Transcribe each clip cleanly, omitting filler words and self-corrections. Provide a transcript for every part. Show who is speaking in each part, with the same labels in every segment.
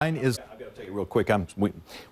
Speaker 1: Mine is.
Speaker 2: I've got to take it real quick.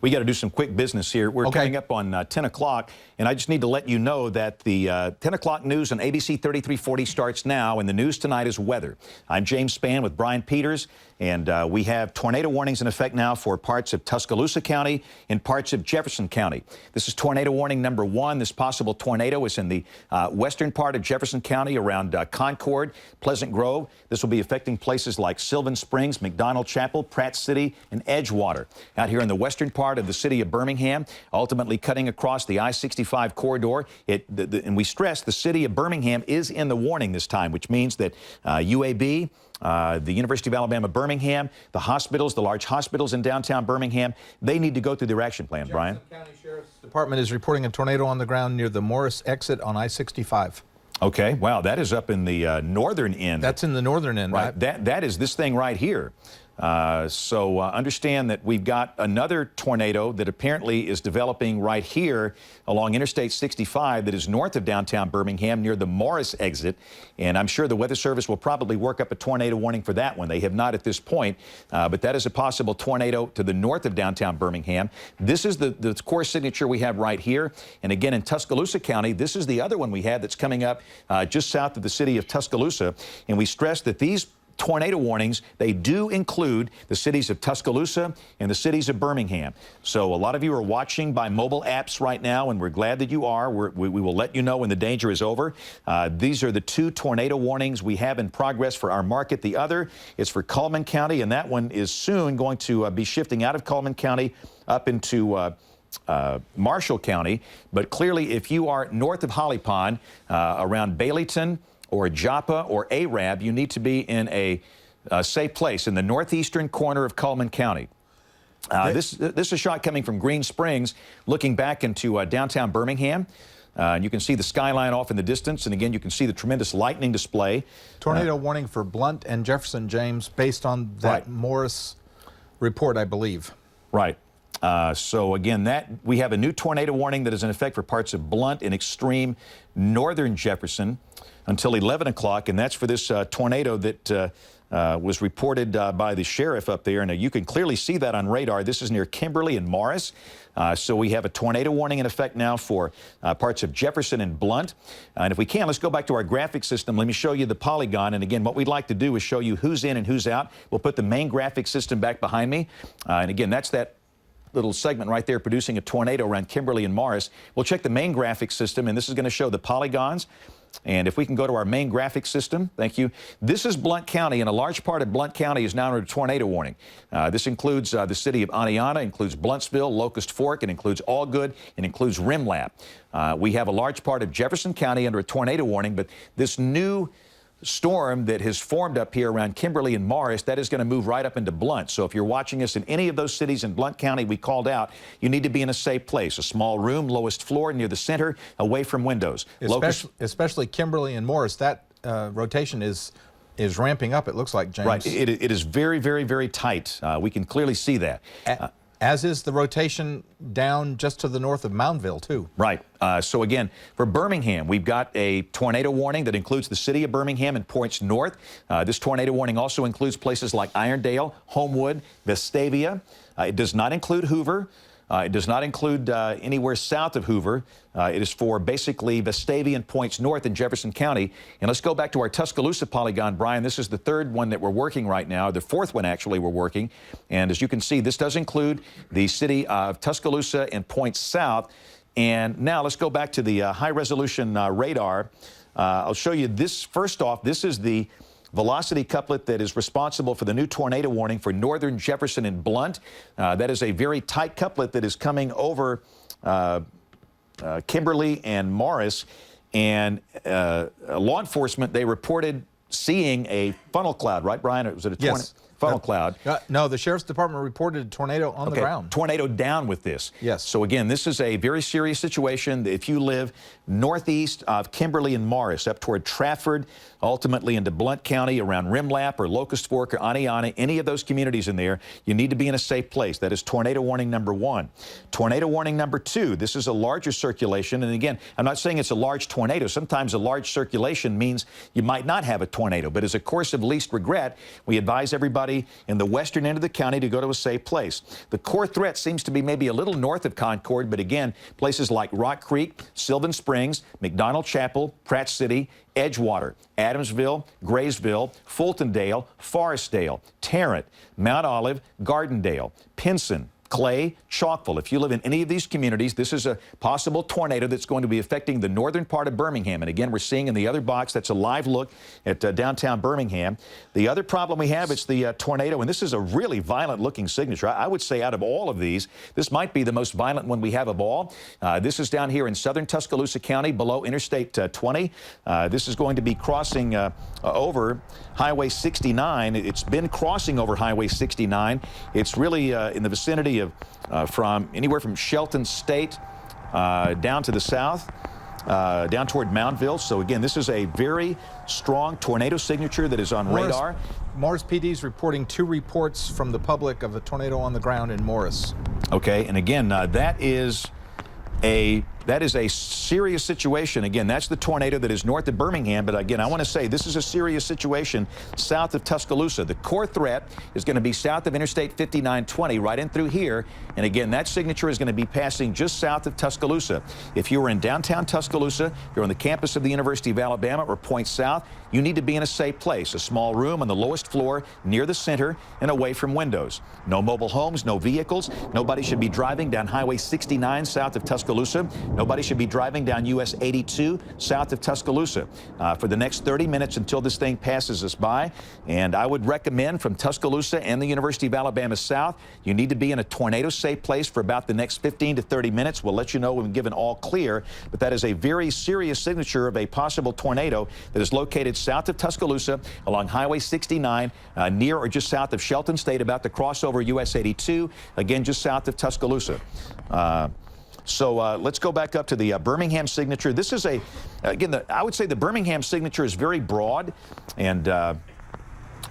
Speaker 2: We got to do some quick business here. We're coming up on 10 o'clock, and I just need to let you know that the 10 o'clock news on ABC 3340 starts now, and the news tonight is weather. I'm James Spann with Brian Peters, and we have tornado warnings in effect now for parts of Tuscaloosa County and parts of Jefferson County. This is tornado warning number 1. This possible tornado is in the western part of Jefferson County around Concord, Pleasant Grove. This will be affecting places like Sylvan Springs, McDonald Chapel, Pratt City, and Edgewater. Out here in the western part of the city of Birmingham, ultimately cutting across the I-65 corridor. And we stress the city of Birmingham is in the warning this time, which means that UAB, the University of Alabama, Birmingham, the hospitals, the large hospitals in downtown Birmingham, they need to go through their action plan, Brian.
Speaker 1: Jefferson County Sheriff's Department is reporting a tornado on the ground near the Morris exit on I-65.
Speaker 2: Okay, wow, that is up in the northern end.
Speaker 1: That's in the northern end.
Speaker 2: Right, that is this thing right here. So understand that we've got another tornado that apparently is developing right here along Interstate 65 that is north of downtown Birmingham near the Morris exit. And I'm sure the Weather Service will probably work up a tornado warning for that one. They have not at this point, but that is a possible tornado to the north of downtown Birmingham. This is the core signature we have right here. And again, in Tuscaloosa County, this is the other one we have that's coming up just south of the city of Tuscaloosa. And we stress that these tornado warnings, they do include the cities of Tuscaloosa and the cities of Birmingham. So a lot of you are watching by mobile apps right now, and we're glad that you are. We will let you know when the danger is over. These are the 2 tornado warnings we have in progress for our market. The other is for Cullman County, and that one is soon going to be shifting out of Cullman County up into Marshall County. But clearly, if you are north of Holly Pond, around Baileyton, or Joppa or Arab, you need to be in a safe place in the northeastern corner of Cullman County. This is a shot coming from Green Springs, looking back into downtown Birmingham. And you can see the skyline off in the distance, and again, you can see the tremendous lightning display.
Speaker 1: Tornado warning for Blunt and Jefferson, James, based on that Morris report, I believe.
Speaker 2: Right. So again, we have a new tornado warning that is in effect for parts of Blunt and extreme northern Jefferson until 11 o'clock, and that's for this tornado that was reported by the sheriff up there. And you can clearly see that on radar. This is near Kimberly and Morris. So we have a tornado warning in effect now for parts of Jefferson and Blunt. And if we can, let's go back to our graphic system. Let me show you the polygon. And again, what we'd like to do is show you who's in and who's out. We'll put the main graphic system back behind me. And again, that's that little segment right there producing a tornado around Kimberly and Morris. We'll check the main graphic system, and this is going to show the polygons. And if we can go to our main graphic system, thank you. This is Blount County, and a large part of Blount County is now under a tornado warning. This includes the city of Aniana, includes Blountsville, Locust Fork, it includes Allgood, it includes Rimlap. We have a large part of Jefferson County under a tornado warning, but this new storm that has formed up here around Kimberly and Morris, that is going to move right up into Blount. So if you're watching us in any of those cities in Blount County we called out, you need to be in a safe place, a small room, lowest floor, near the center, away from windows.
Speaker 1: Especially Kimberly and Morris, that rotation is ramping up, it looks like, James.
Speaker 2: Right. It is very, very, very tight. We can clearly see that.
Speaker 1: As is the rotation down just to the north of Moundville, too.
Speaker 2: Right. So again, for Birmingham, we've got a tornado warning that includes the city of Birmingham and points north. This tornado warning also includes places like Irondale, Homewood, Vestavia. It does not include Hoover. It does not include anywhere south of Hoover. It is for basically Vestavia and points north in Jefferson County. And let's go back to our Tuscaloosa polygon, Brian. This is the 3rd one that we're working right now, the 4th one actually we're working. And as you can see, this does include the city of Tuscaloosa and points south. And now let's go back to the high-resolution radar. I'll show you this. First off, this is the velocity couplet that is responsible for the new tornado warning for northern Jefferson and Blunt. That is a very tight couplet that is coming over Kimberly and Morris. And law enforcement, they reported seeing a funnel cloud, right, Brian? Was it a funnel cloud?
Speaker 1: No, the Sheriff's Department reported a tornado on the ground.
Speaker 2: Tornado down with this.
Speaker 1: Yes.
Speaker 2: So again, this is a very serious situation. If you live northeast of Kimberly and Morris, up toward Trafford, ultimately into Blount County, around Rimlap or Locust Fork or Aniana, any of those communities in there, you need to be in a safe place. That is tornado warning number 1. Tornado warning number 2, this is a larger circulation. And again, I'm not saying it's a large tornado. Sometimes a large circulation means you might not have a tornado. But as a course of least regret, we advise everybody in the western end of the county to go to a safe place. The core threat seems to be maybe a little north of Concord, but again, places like Rock Creek, Sylvan Springs, McDonald Chapel, Pratt City, Edgewater, Adamsville, Graysville, Fultondale, Forestdale, Tarrant, Mount Olive, Gardendale, Pinson, Clay, Chalkville. If you live in any of these communities, this is a possible tornado that's going to be affecting the northern part of Birmingham. And again, we're seeing in the other box, that's a live look at downtown Birmingham. The other problem we have, it's the tornado, and this is a really violent looking signature. I would say out of all of these, this might be the most violent one we have of all. This is down here in southern Tuscaloosa County below Interstate 20. This is going to be crossing over Highway 69. It's been crossing over Highway 69. It's really in the vicinity of from anywhere from Shelton State down to the south, down toward Mountville. So again, this is a very strong tornado signature that is on radar.
Speaker 1: Morris PD is reporting 2 reports from the public of a tornado on the ground in Morris.
Speaker 2: Okay, and again, that is a serious situation. Again, that's the tornado that is north of Birmingham. But again, I want to say this is a serious situation south of Tuscaloosa. The core threat is going to be south of Interstate 5920, right in through here. And again, that signature is going to be passing just south of Tuscaloosa. If you are in downtown Tuscaloosa, you're on the campus of the University of Alabama or point south, you need to be in a safe place, a small room on the lowest floor near the center and away from windows. No mobile homes, no vehicles. Nobody should be driving down Highway 69 south of Tuscaloosa. Nobody should be driving down US 82 south of Tuscaloosa for the next 30 minutes until this thing passes us by. And I would recommend from Tuscaloosa and the University of Alabama south, you need to be in a tornado safe place for about the next 15 to 30 minutes. We'll let you know when we give an all clear, but that is a very serious signature of a possible tornado that is located south of Tuscaloosa along Highway 69 near or just south of Shelton State, about to cross over US 82, again just south of Tuscaloosa. So let's go back up to the Birmingham signature. This is again, I would say the Birmingham signature is very broad, and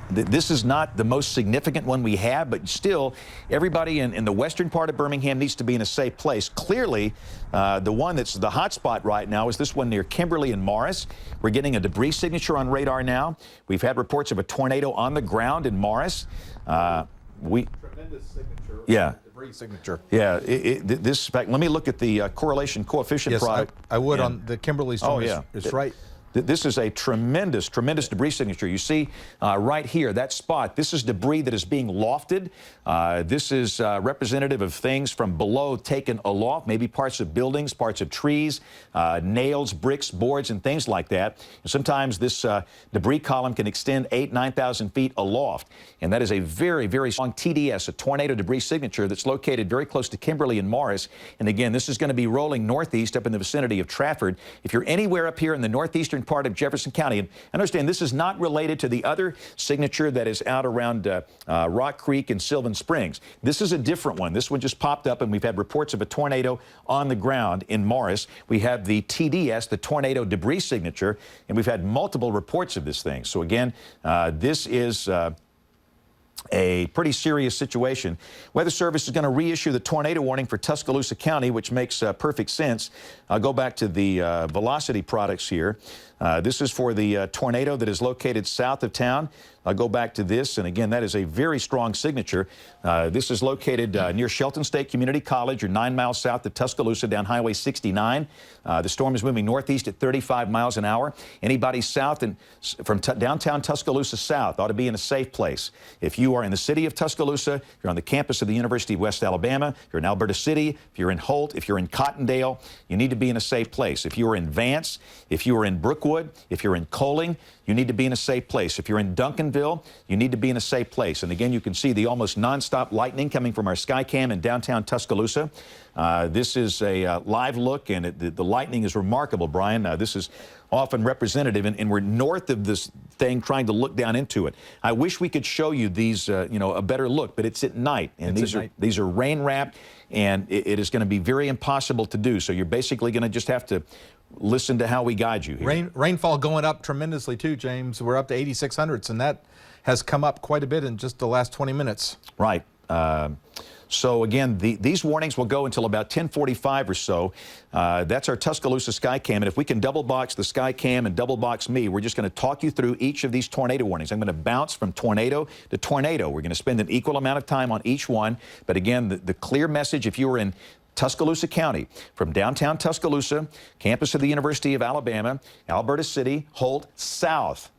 Speaker 2: this is not the most significant one we have, but still, everybody in the western part of Birmingham needs to be in a safe place. Clearly, the one that's the hot spot right now is this one near Kimberly and Morris. We're getting a debris signature on radar now. We've had reports of a tornado on the ground in Morris.
Speaker 1: Tremendous signature.
Speaker 2: Yeah.
Speaker 1: Debris signature.
Speaker 2: Yeah. This, in fact, let me look at the correlation coefficient
Speaker 1: Yes,
Speaker 2: product.
Speaker 1: I would on the Kimberly storm.
Speaker 2: Oh, yeah.
Speaker 1: It's right.
Speaker 2: This is a tremendous, tremendous debris signature. You see right here, that spot, this is debris that is being lofted. This is representative of things from below taken aloft, maybe parts of buildings, parts of trees, nails, bricks, boards, and things like that. And sometimes this debris column can extend 8,000 to 9,000 feet aloft. And that is a very, very strong TDS, a tornado debris signature that's located very close to Kimberly and Morris. And again, this is going to be rolling northeast up in the vicinity of Trafford. If you're anywhere up here in the northeastern part of Jefferson County, and understand this is not related to the other signature that is out around Rock Creek and Sylvan Springs. This is a different one. This one just popped up, and we've had reports of a tornado on the ground in Morris. We have the TDS, the tornado debris signature, and we've had multiple reports of this thing. So again, this is a pretty serious situation. Weather Service is going to reissue the tornado warning for Tuscaloosa County, which makes perfect sense. I'll go back to the Velocity products here. This is for the tornado that is located south of town. I'll go back to this, and again, that is a very strong signature. This is located near Shelton State Community College, or 9 miles south of Tuscaloosa down Highway 69. The storm is moving northeast at 35 miles an hour. Anybody south and from downtown Tuscaloosa south ought to be in a safe place. If you are in the city of Tuscaloosa, you're on the campus of the University of West Alabama, you're in Alberta City, if you're in Holt, if you're in Cottondale, you need to be in a safe place. If you are in Vance, if you are in Brookwood, if you're in Coling, you need to be in a safe place. If you're in Duncanville, you need to be in a safe place. And again, you can see the almost nonstop lightning coming from our Skycam in downtown Tuscaloosa. This is a live look, and the lightning is remarkable, Brian. This is often representative, and we're north of this thing trying to look down into it. I wish we could show you these, you know, a better look, but it's at night, and these are rain wrapped, and it is going to be very impossible to do. So you're basically going to just have to listen to how we guide you here.
Speaker 1: Rainfall going up tremendously too, James. We're up to 8,600s, and that has come up quite a bit in just the last 20 minutes.
Speaker 2: Right. So again, these warnings will go until about 10:45 or so. That's our Tuscaloosa Skycam, and if we can double box the Skycam and double box me, we're just going to talk you through each of these tornado warnings. I'm going to bounce from tornado to tornado. We're going to spend an equal amount of time on each one. But again, the clear message, if you were in Tuscaloosa County, from downtown Tuscaloosa, campus of the University of Alabama, Alberta City, Holt, south,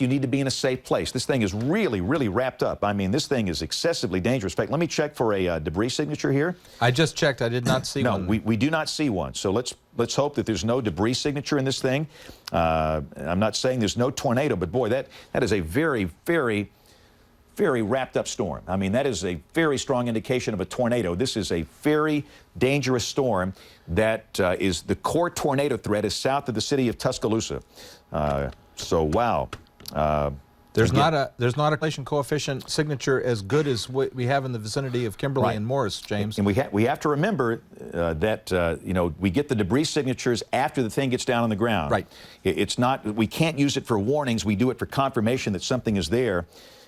Speaker 2: you need to be in a safe place. This thing is really, really wrapped up. I mean, this thing is excessively dangerous. In fact, let me check for a debris signature here.
Speaker 1: I just checked. I did not see one.
Speaker 2: No, we do not see one. So let's hope that there's no debris signature in this thing. I'm not saying there's no tornado, but boy, that is a very, very, very wrapped up storm. I mean, that is a very strong indication of a tornado. This is a very dangerous storm that is the core tornado threat is south of the city of Tuscaloosa. So wow.
Speaker 1: There's not a correlation coefficient signature as good as what we have in the vicinity of Kimberly
Speaker 2: Right.
Speaker 1: and Morris, James.
Speaker 2: And we have to remember that you know, we get the debris signatures after the thing gets down on the ground.
Speaker 1: Right.
Speaker 2: It's not, we can't use it for warnings. We do it for confirmation that something is there.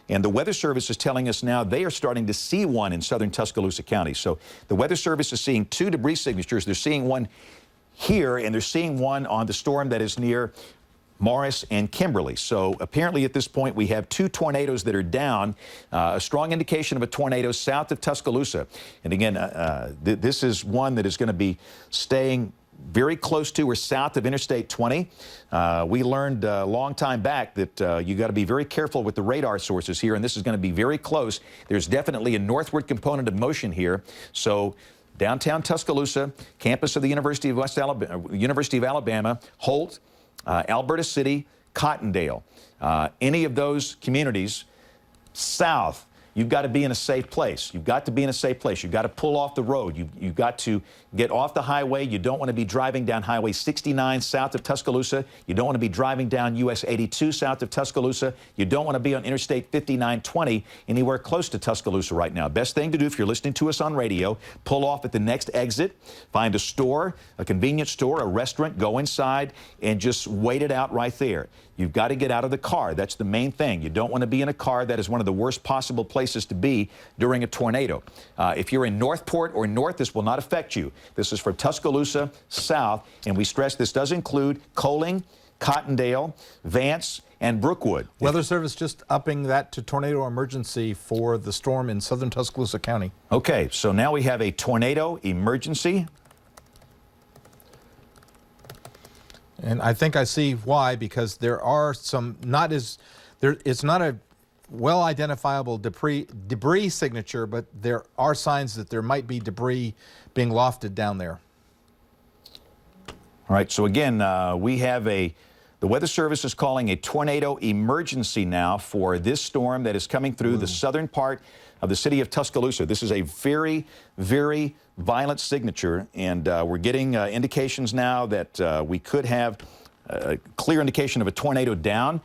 Speaker 2: And the Weather Service is telling us now they are starting to see one in southern Tuscaloosa County. So the Weather Service is seeing 2 debris signatures. They're seeing one here, and they're seeing one on the storm that is near Morris and Kimberly. So apparently at this point we have 2 tornadoes that are down, a strong indication of a tornado south of Tuscaloosa. And again, this is one that is going to be staying very close to or south of Interstate 20. We learned a long time back that you got to be very careful with the radar sources here, and this is going to be very close. There's definitely a northward component of motion here. So downtown Tuscaloosa, campus of the University of Alabama, Holt, Alberta City, Cottondale, any of those communities south, you've got to be in a safe place. You've got to be in a safe place. You've got to pull off the road. You've got to get off the highway. You don't want to be driving down Highway 69 south of Tuscaloosa. You don't want to be driving down US 82 south of Tuscaloosa. You don't want to be on Interstate 5920 anywhere close to Tuscaloosa right now. Best thing to do if you're listening to us on radio, pull off at the next exit, find a store, a convenience store, a restaurant, go inside, and just wait it out right there. You've got to get out of the car. That's the main thing. You don't want to be in a car. That is one of the worst possible places to be during a tornado. If you're in Northport or north, this will not affect you. This is for Tuscaloosa south, and we stress this does include Coaling, Cottondale, Vance, and Brookwood.
Speaker 1: Weather Service just upping that to tornado emergency for the storm in southern Tuscaloosa County.
Speaker 2: Okay, so now we have a tornado emergency.
Speaker 1: And I think I see why, because there are some it's not a well identifiable debris signature, but there are signs that there might be debris being lofted down there.
Speaker 2: All right, so again, we have the Weather Service is calling a tornado emergency now for this storm that is coming through the southern part of the city of Tuscaloosa. This is a very, very violent signature, and we're getting indications now that we could have a clear indication of a tornado down.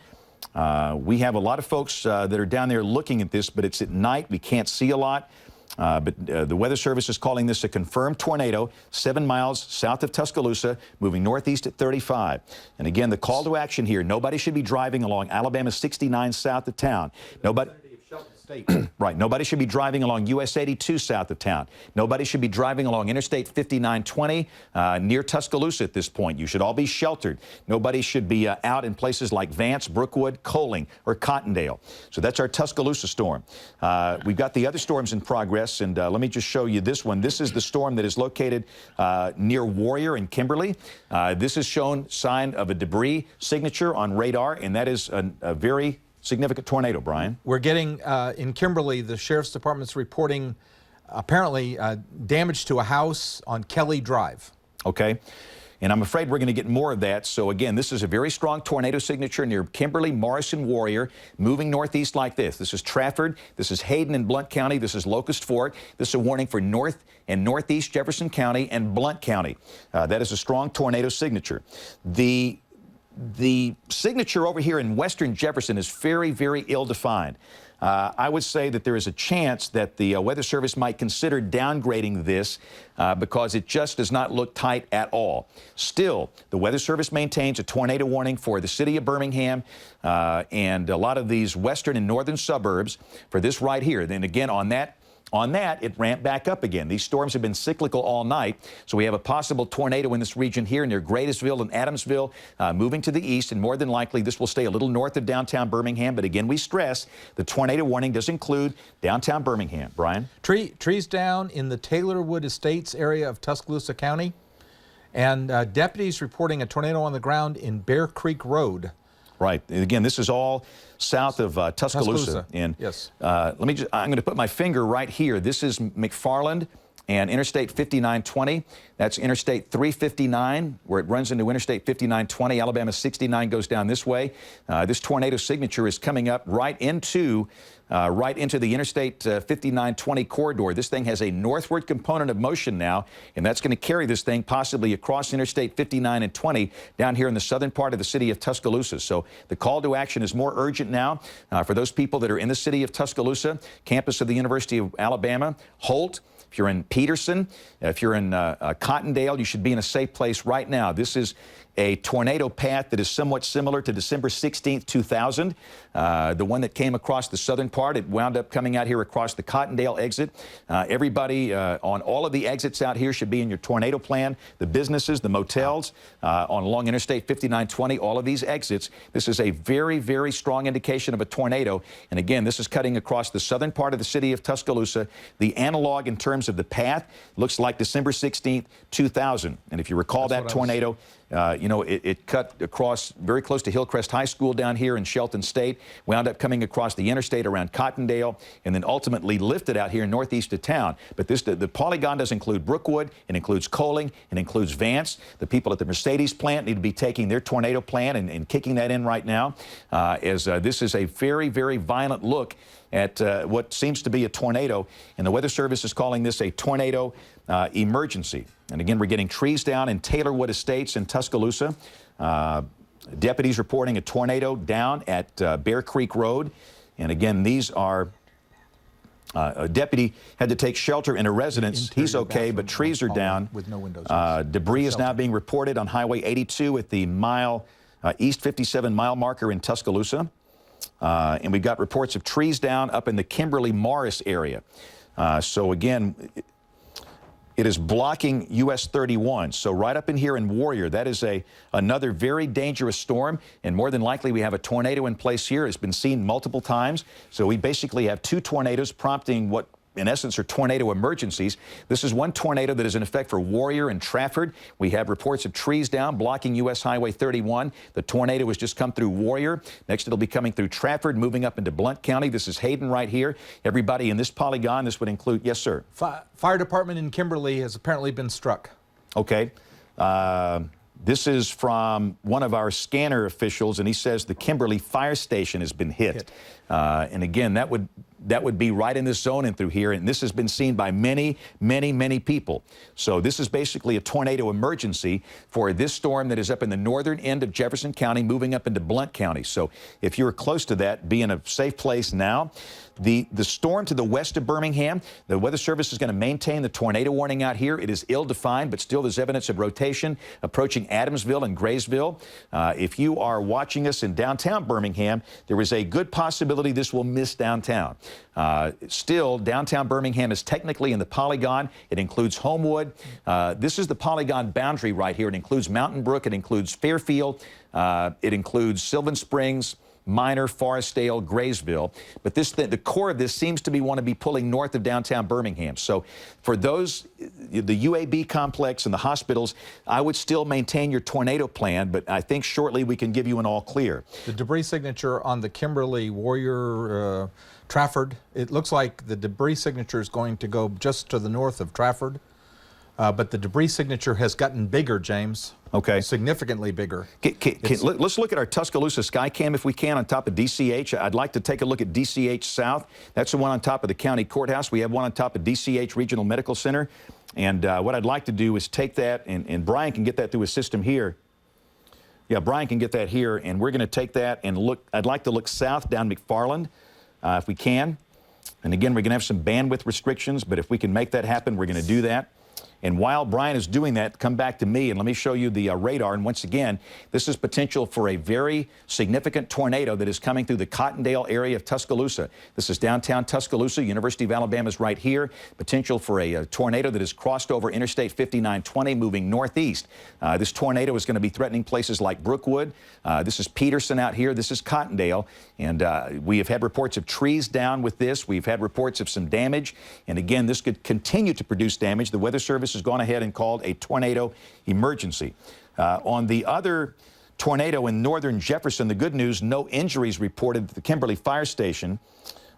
Speaker 2: We have a lot of folks that are down there looking at this, but it's at night. We can't see a lot. But the Weather Service is calling this a confirmed tornado, 7 miles south of Tuscaloosa, moving northeast at 35. And again, the call to action here, nobody should be driving along Alabama 69 south of town. Right. Nobody should be driving along US 82 south of town. Nobody should be driving along Interstate 5920 near Tuscaloosa at this point. You should all be sheltered. Nobody should be out in places like Vance, Brookwood, Coaling, or Cottondale. So that's our Tuscaloosa storm. We've got the other storms in progress, and let me just show you this one. This is the storm that is located near Warrior and Kimberly. This has shown sign of a debris signature on radar, and that is a very significant tornado, Brian.
Speaker 1: We're getting, in Kimberly, the Sheriff's Department's reporting apparently damage to a house on Kelly Drive.
Speaker 2: Okay. And I'm afraid we're going to get more of that. So again, this is a very strong tornado signature near Kimberly, Morrison, Warrior, moving northeast like this. This is Trafford. This is Hayden and Blount County. This is Locust Fork. This is a warning for North and Northeast Jefferson County and Blount County. That is a strong tornado signature. The signature over here in western Jefferson is very, very ill-defined. I would say that there is a chance that the Weather Service might consider downgrading this because it just does not look tight at all. Still, the Weather Service maintains a tornado warning for the city of Birmingham and a lot of these western and northern suburbs for this right here. Then again, on that, it ramped back up again. These storms have been cyclical all night, so we have a possible tornado in this region here near Gradisville and Adamsville, moving to the east, and more than likely this will stay a little north of downtown Birmingham. But again, we stress the tornado warning does include downtown Birmingham. Brian?
Speaker 1: Trees down in the Taylorwood Estates area of Tuscaloosa County, and deputies reporting a tornado on the ground in Bear Creek Road.
Speaker 2: Right. Again, this is all south of Tuscaloosa. And
Speaker 1: yes.
Speaker 2: I'm going to put my finger right here. This is McFarland and Interstate 5920. That's Interstate 359, where it runs into Interstate 5920. Alabama 69 goes down this way. This tornado signature is coming up right into the Interstate 5920 corridor. This thing has a northward component of motion now, and that's going to carry this thing possibly across Interstate 59 and 20 down here in the southern part of the city of Tuscaloosa. So the call to action is more urgent now for those people that are in the city of Tuscaloosa, campus of the University of Alabama, Holt. If you're in Peterson, if you're in Cottondale, you should be in a safe place right now. This is a tornado path that is somewhat similar to December 16th, 2000. The one that came across the southern part, it wound up coming out here across the Cottondale exit. Everybody on all of the exits out here should be in your tornado plan. The businesses, the motels, along Interstate 5920, all of these exits. This is a very, very strong indication of a tornado. And again, this is cutting across the southern part of the city of Tuscaloosa. The analog in terms of the path looks like December 16th, 2000. And if you recall that tornado, it cut across very close to Hillcrest High School down here in Shelton State, wound up coming across the interstate around Cottondale, and then ultimately lifted out here northeast of town. But the polygon does include Brookwood, it includes Coling, it includes Vance. The people at the Mercedes plant need to be taking their tornado plan and kicking that in right now, as this is a very, very violent look at what seems to be a tornado, and the Weather Service is calling this a tornado emergency. And again, we're getting trees down in Taylorwood Estates in Tuscaloosa. Deputies reporting a tornado down at Bear Creek Road. And again, these are a deputy had to take shelter in a residence. He's okay, but trees are down.
Speaker 1: With no windows.
Speaker 2: Debris is now being reported on Highway 82 at the East 57 mile marker in Tuscaloosa. And we've got reports of trees down up in the Kimberly-Morris area. So again, it is blocking US 31. So right up in here in Warrior, that is another very dangerous storm. And more than likely, we have a tornado in place here. It's been seen multiple times. So we basically have two tornadoes prompting what in essence are tornado emergencies. This is one tornado that is in effect for Warrior and Trafford. We have reports of trees down blocking US Highway 31. The tornado has just come through Warrior. Next, it'll be coming through Trafford, moving up into Blount County. This is Hayden right here. Everybody in this polygon, this would include, yes, sir.
Speaker 1: Fire department in Kimberly has apparently been struck.
Speaker 2: Okay. This is from one of our scanner officials, and he says the Kimberly Fire Station has been hit. And again, that would be right in this zone and through here, and this has been seen by many, many, many people. So this is basically a tornado emergency for this storm that is up in the northern end of Jefferson County, moving up into Blount County. So if you're close to that, be in a safe place now. The storm to the west of Birmingham, the Weather Service is going to maintain the tornado warning out here. It is ill-defined, but still there's evidence of rotation approaching Adamsville and Graysville. If you are watching us in downtown Birmingham, there is a good possibility this will miss downtown. Still, downtown Birmingham is technically in the polygon. It includes Homewood. This is the polygon boundary right here. It includes Mountain Brook. It includes Fairfield. It includes Sylvan Springs, Minor, Forestdale, Graysville. But the core of this seems to want to be pulling north of downtown Birmingham. So for those, the UAB complex and the hospitals, I would still maintain your tornado plan, but I think shortly we can give you an all clear.
Speaker 1: The debris signature on the Kimberly, Warrior, Trafford, it looks like the debris signature is going to go just to the north of Trafford. But the debris signature has gotten bigger, James.
Speaker 2: Okay.
Speaker 1: Significantly bigger.
Speaker 2: Let's look at our Tuscaloosa Skycam if we can on top of DCH. I'd like to take a look at DCH South. That's the one on top of the county courthouse. We have one on top of DCH Regional Medical Center. And what I'd like to do is take that, and Brian can get that through his system here. Yeah, Brian can get that here, and we're going to take that and look. I'd like to look south down McFarland. if we can. And again, we're going to have some bandwidth restrictions, but if we can make that happen, we're going to do that. And while Brian is doing that, come back to me and let me show you the radar. And once again, this is potential for a very significant tornado that is coming through the Cottondale area of Tuscaloosa. This is downtown Tuscaloosa. University of Alabama is right here. Potential for a tornado that has crossed over Interstate 5920, moving northeast. This tornado is going to be threatening places like Brookwood. This is Peterson out here. This is Cottondale. And we have had reports of trees down with this. We've had reports of some damage. And again, this could continue to produce damage. The Weather Service has gone ahead and called a tornado emergency. On the other tornado in northern Jefferson, the good news, no injuries reported at the Kimberly Fire Station.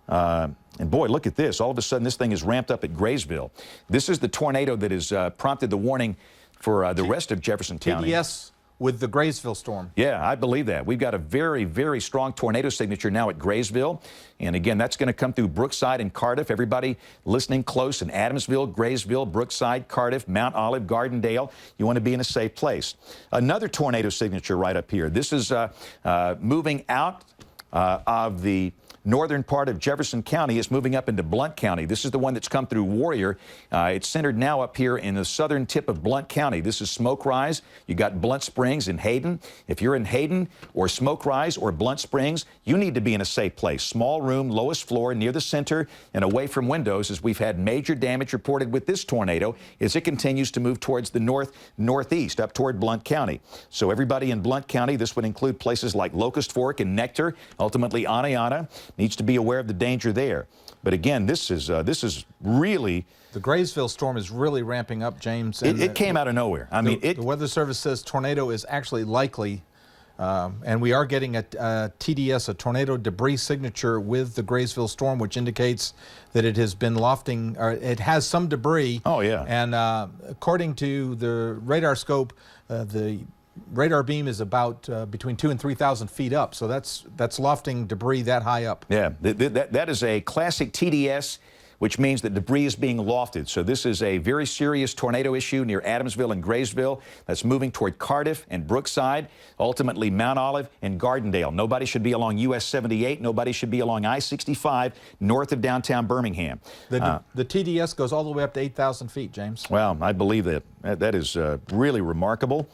Speaker 2: And boy, look at this. All of a sudden, this thing is ramped up at Graysville. This is the tornado that has prompted the warning for the rest of Jefferson County.
Speaker 1: TDS with the Graysville storm.
Speaker 2: Yeah, I believe that. We've got a very, very strong tornado signature now at Graysville. And again, that's going to come through Brookside and Cardiff. Everybody listening close in Adamsville, Graysville, Brookside, Cardiff, Mount Olive, Gardendale. You want to be in a safe place. Another tornado signature right up here. This is moving out of the northern part of Jefferson County. Is moving up into Blount County. This is the one that's come through Warrior. It's centered now up here in the southern tip of Blount County. This is Smoke Rise. You got Blount Springs and Hayden. If you're in Hayden or Smoke Rise or Blount Springs, you need to be in a safe place. Small room, lowest floor, near the center and away from windows, as we've had major damage reported with this tornado as it continues to move towards the northeast up toward Blount County. So everybody in Blount County, this would include places like Locust Fork and Nectar, ultimately Aniana, needs to be aware of the danger there. But again, this is really...
Speaker 1: The Graysville storm is really ramping up, James. And
Speaker 2: it came out of nowhere. I mean,
Speaker 1: the Weather Service says tornado is actually likely, and we are getting a TDS, a tornado debris signature with the Graysville storm, which indicates that it has been lofting, or it has some debris.
Speaker 2: Oh, yeah.
Speaker 1: And according to the radar scope, the radar beam is about between 2,000 and 3,000 feet up, so that's lofting debris that high up.
Speaker 2: Yeah, that is a classic TDS, which means that debris is being lofted. So this is a very serious tornado issue near Adamsville and Graysville that's moving toward Cardiff and Brookside, ultimately Mount Olive and Gardendale. Nobody should be along US 78. Nobody should be along I-65 north of downtown Birmingham.
Speaker 1: The TDS goes all the way up to 8,000 feet, James.
Speaker 2: Well, I believe that. That is really remarkable.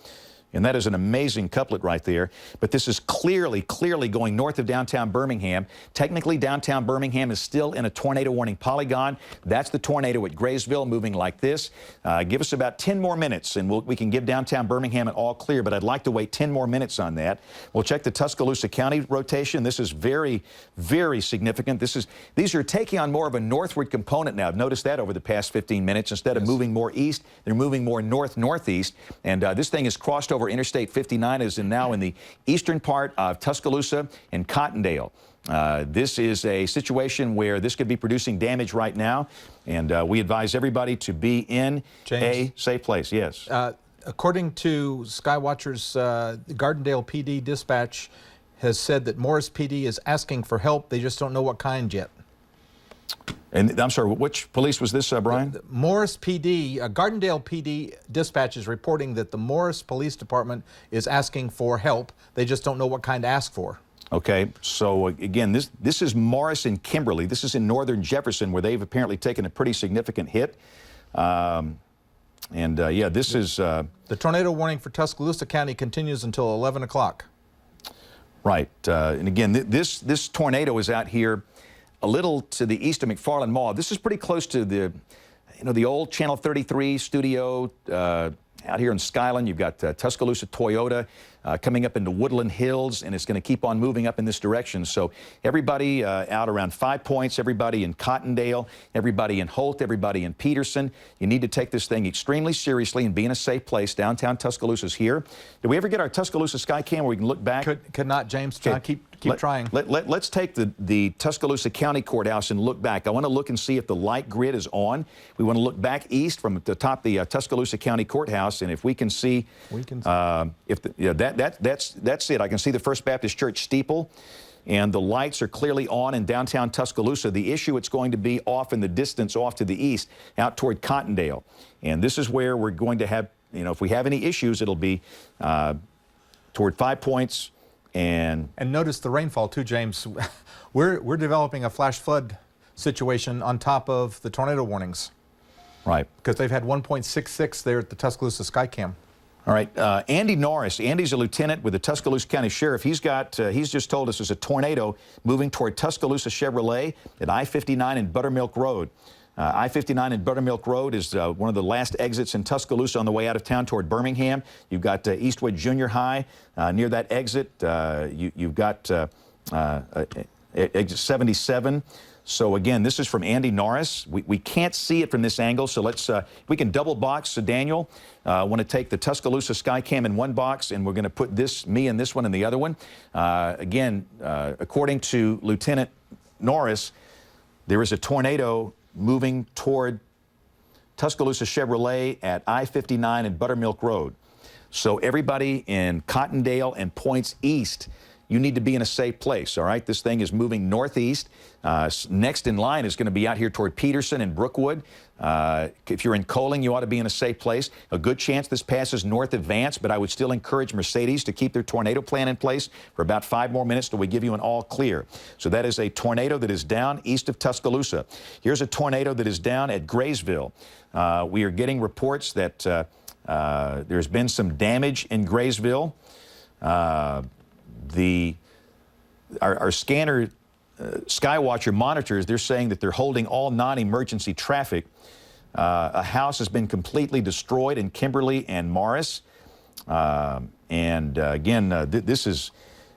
Speaker 2: And that is an amazing couplet right there. But this is clearly going north of downtown Birmingham. Technically, downtown Birmingham is still in a tornado warning polygon. That's the tornado at Graysville moving like this. Give us about 10 more minutes, and we can give downtown Birmingham an all clear, but I'd like to wait 10 more minutes on that. We'll check the Tuscaloosa County rotation. This is very, very significant. These are taking on more of a northward component now. I've noticed that over the past 15 minutes. Instead of moving more east, they're moving more north-northeast. And this thing has crossed over Interstate 59, is now in the eastern part of Tuscaloosa and Cottondale. This is a situation where this could be producing damage right now, and we advise everybody to be in a safe place. Yes.
Speaker 1: According to Skywatcher's Gardendale PD dispatch has said that Morris PD is asking for help. They just don't know what kind yet.
Speaker 2: And I'm sorry, which police was this, Brian?
Speaker 1: Morris PD, Gardendale PD dispatch is reporting that the Morris Police Department is asking for help. They just don't know what kind to ask for.
Speaker 2: Okay, so again, this is Morris and Kimberly. This is in northern Jefferson, where they've apparently taken a pretty significant hit. Yeah, this is...
Speaker 1: the tornado warning for Tuscaloosa County continues until 11 o'clock.
Speaker 2: Right, and again, this tornado is out here a little to the east of McFarland Mall. This is pretty close to the old Channel 33 studio out here in Skyland. You've got Tuscaloosa Toyota coming up into Woodland Hills, and it's going to keep on moving up in this direction. So everybody out around 5 Points, everybody in Cottondale, everybody in Holt, everybody in Peterson, you need to take this thing extremely seriously and be in a safe place. Downtown Tuscaloosa's here. Did we ever get our Tuscaloosa Skycam where we can look back?
Speaker 1: Could not, James. Keep trying.
Speaker 2: Let's take the Tuscaloosa County Courthouse and look back. I want to look and see if the light grid is on. We want to look back east from the top of the Tuscaloosa County Courthouse, and if we can see, that's it. I can see the First Baptist Church steeple, and the lights are clearly on in downtown Tuscaloosa. The issue, it's going to be off in the distance, off to the east, out toward Cottondale, and this is where we're going to have, if we have any issues, it'll be toward 5 Points, And
Speaker 1: notice the rainfall too, James. We're developing a flash flood situation on top of the tornado warnings
Speaker 2: right.
Speaker 1: because they've had 1.66 there at the Tuscaloosa Skycam.
Speaker 2: All right, Andy Norris. Andy's a lieutenant with the Tuscaloosa County Sheriff. He's just told us there's a tornado moving toward Tuscaloosa Chevrolet at I-59 and Buttermilk Road. I-59 and Buttermilk Road is one of the last exits in Tuscaloosa on the way out of town toward Birmingham. You've got Eastwood Junior High near that exit. You've got exit 77. So again, this is from Andy Norris. We can't see it from this angle, so let's we can double box. So Daniel, want to take the Tuscaloosa Skycam in one box, and we're going to put me in this one in the other one. Again, according to Lieutenant Norris, there is a tornado moving toward Tuscaloosa Chevrolet at I-59 and Buttermilk Road. So everybody in Cottondale and Points East, you need to be in a safe place, all right? This thing is moving northeast. Next in line is going to be out here toward Peterson and Brookwood. If you're in Coaling, you ought to be in a safe place. A good chance this passes north of Vance, but I would still encourage Mercedes to keep their tornado plan in place for about 5 more minutes till we give you an all clear. So that is a tornado that is down east of Tuscaloosa. Here's a tornado that is down at Graysville. We are getting reports that there's been some damage in Graysville. Our scanner Skywatcher monitors, they're saying that they're holding all non-emergency traffic. A house has been completely destroyed in Kimberly and Morris. This is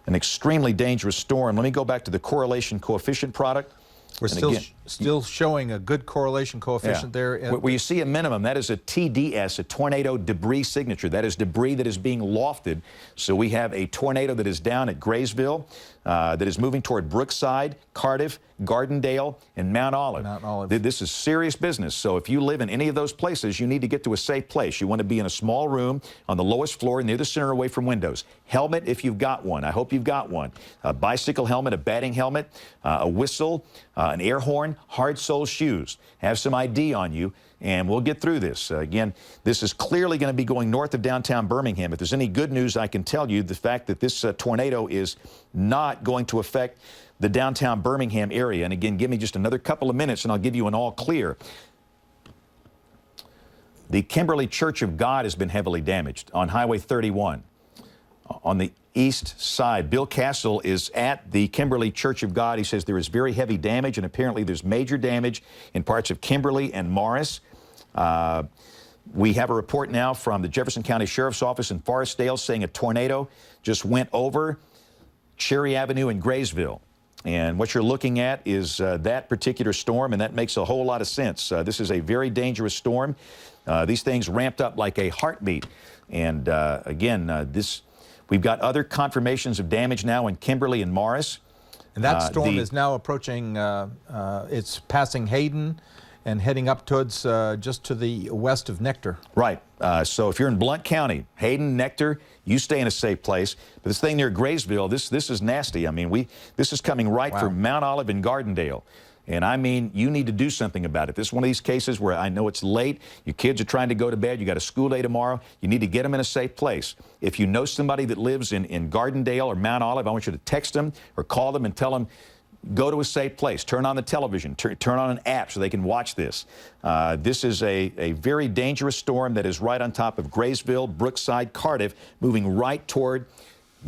Speaker 2: an extremely dangerous storm. Let me go back to the correlation coefficient product.
Speaker 1: We're still showing a good correlation coefficient there.
Speaker 2: Where you see a minimum, that is a TDS, a tornado debris signature. That is debris that is being lofted. So we have a tornado that is down at Graysville, that is moving toward Brookside, Cardiff, Gardendale, and Mount Olive. This is serious business. So if you live in any of those places, you need to get to a safe place. You want to be in a small room on the lowest floor near the center away from windows. Helmet if you've got one. I hope you've got one. A bicycle helmet, a batting helmet, a whistle, an air horn, hard sole shoes. Have some ID on you, and we'll get through this. Again, this is clearly going to be going north of downtown Birmingham. If there's any good news, I can tell you the fact that this tornado is not going to affect the downtown Birmingham area. And again, give me just another couple of minutes and I'll give you an all clear. The Kimberly Church of God has been heavily damaged on Highway 31. On the east side, Bill Castle is at the Kimberly Church of God. He says there is very heavy damage, and apparently there's major damage in parts of Kimberly and Morris. We have a report now from the Jefferson County Sheriff's Office in Forestdale saying a tornado just went over Cherry Avenue in Graysville. And what you're looking at is that particular storm, and that makes a whole lot of sense. This is a very dangerous storm. These things ramped up like a heartbeat. And we've got other confirmations of damage now in Kimberly and Morris.
Speaker 1: And that storm is now approaching, it's passing Hayden and heading up towards just to the west of Nectar.
Speaker 2: Right. So if you're in Blount County, Hayden, Nectar, you stay in a safe place. But this thing near Graysville, this is nasty. I mean, this is coming right from Mount Olive and Gardendale. And I mean, you need to do something about it. This is one of these cases where I know it's late. Your kids are trying to go to bed. You got a school day tomorrow. You need to get them in a safe place. If you know somebody that lives in Gardendale or Mount Olive, I want you to text them or call them and tell them, go to a safe place. Turn on the television. Turn on an app so they can watch this. This is a very dangerous storm that is right on top of Graysville, Brookside, Cardiff, moving right toward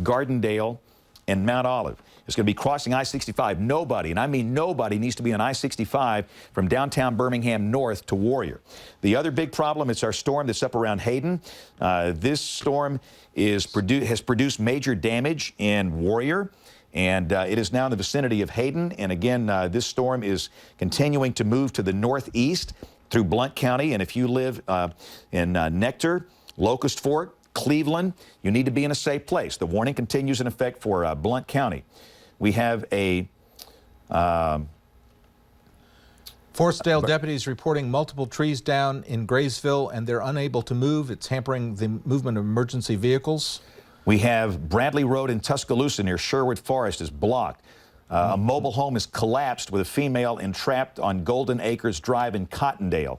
Speaker 2: Gardendale and Mount Olive. It's going to be crossing I-65. Nobody, and I mean nobody, needs to be on I-65 from downtown Birmingham north to Warrior. The other big problem is our storm that's up around Hayden. This storm has produced major damage in Warrior, and it is now in the vicinity of Hayden. And again, this storm is continuing to move to the northeast through Blount County. And if you live in Nectar, Locust Fork, Cleveland, you need to be in a safe place. The warning continues in effect for Blount County. We have a
Speaker 1: Forestdale deputies reporting multiple trees down in Graysville, and they're unable to move. It's hampering the movement of emergency vehicles.
Speaker 2: We have Bradley Road in Tuscaloosa near Sherwood Forest is blocked. A mobile home is collapsed with a female entrapped on Golden Acres Drive in Cottondale.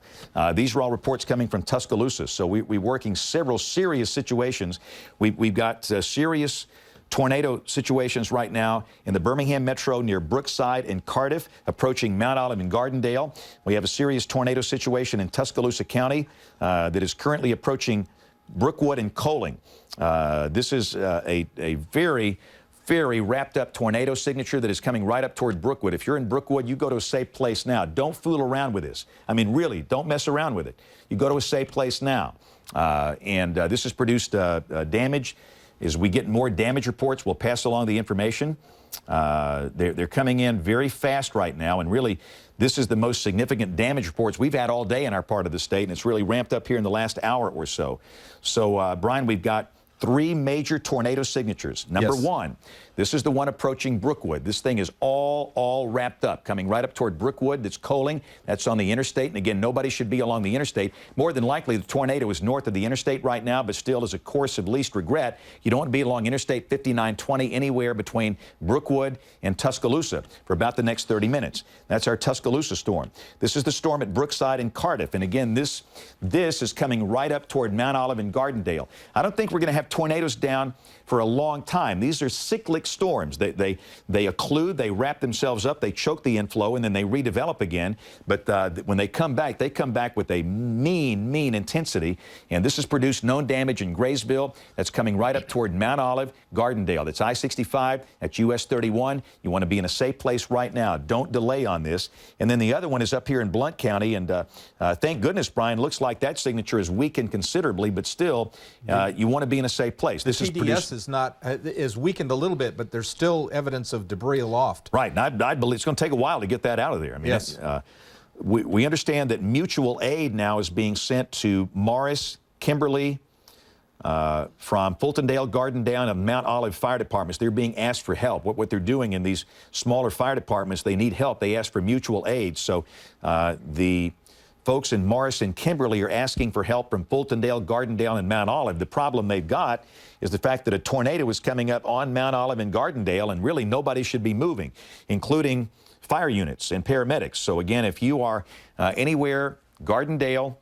Speaker 2: These are all reports coming from Tuscaloosa. So we're working several serious situations. We've got serious tornado situations right now in the Birmingham metro near Brookside and Cardiff, approaching Mount Olive and Gardendale. We have a serious tornado situation in Tuscaloosa County that is currently approaching Brookwood and Coaling. This is a very wrapped up tornado signature that is coming right up toward Brookwood. If you're in Brookwood, you go to a safe place now. Don't fool around with this. I mean, really, don't mess around with it. You go to a safe place now. This has produced damage. As we get more damage reports, we'll pass along the information. They're coming in very fast right now, and really, this is the most significant damage reports we've had all day in our part of the state, and it's really ramped up here in the last hour or so. So, Brian, we've got 3 major tornado signatures. Number
Speaker 1: Yes.
Speaker 2: 1, this is the one approaching Brookwood. This thing is all wrapped up, coming right up toward Brookwood. That's Coaling. That's on the interstate. And again, nobody should be along the interstate. More than likely, the tornado is north of the interstate right now, but still is a course of least regret. You don't want to be along Interstate 5920 anywhere between Brookwood and Tuscaloosa for about the next 30 minutes. That's our Tuscaloosa storm. This is the storm at Brookside and Cardiff. And again, this is coming right up toward Mount Olive and Gardendale. I don't think we're going to have tornadoes down for a long time. These are cyclic storms. They occlude, they wrap themselves up, they choke the inflow, and then they redevelop again. But when they come back with a mean intensity. And this has produced known damage in Graysville. That's coming right up toward Mount Olive, Gardendale. That's I-65, that's US 31. You want to be in a safe place right now. Don't delay on this. And then the other one is up here in Blount County. And thank goodness, Brian, looks like that signature is weakened considerably, but still, you want to be in a safe place. This is
Speaker 1: TDS is weakened a little bit, but there's still evidence of debris aloft.
Speaker 2: Right, and I believe it's going to take a while to get that out of there. I mean,
Speaker 1: yes.
Speaker 2: We understand that mutual aid now is being sent to Morris, Kimberly, from Fultondale, Gardendale, and Mount Olive fire departments. They're being asked for help. What they're doing in these smaller fire departments, they need help. They ask for mutual aid. So the folks in Morris and Kimberly are asking for help from Fultondale, Gardendale, and Mount Olive. The problem they've got is the fact that a tornado is coming up on Mount Olive and Gardendale, and really nobody should be moving, including fire units and paramedics. So again, if you are anywhere, Gardendale,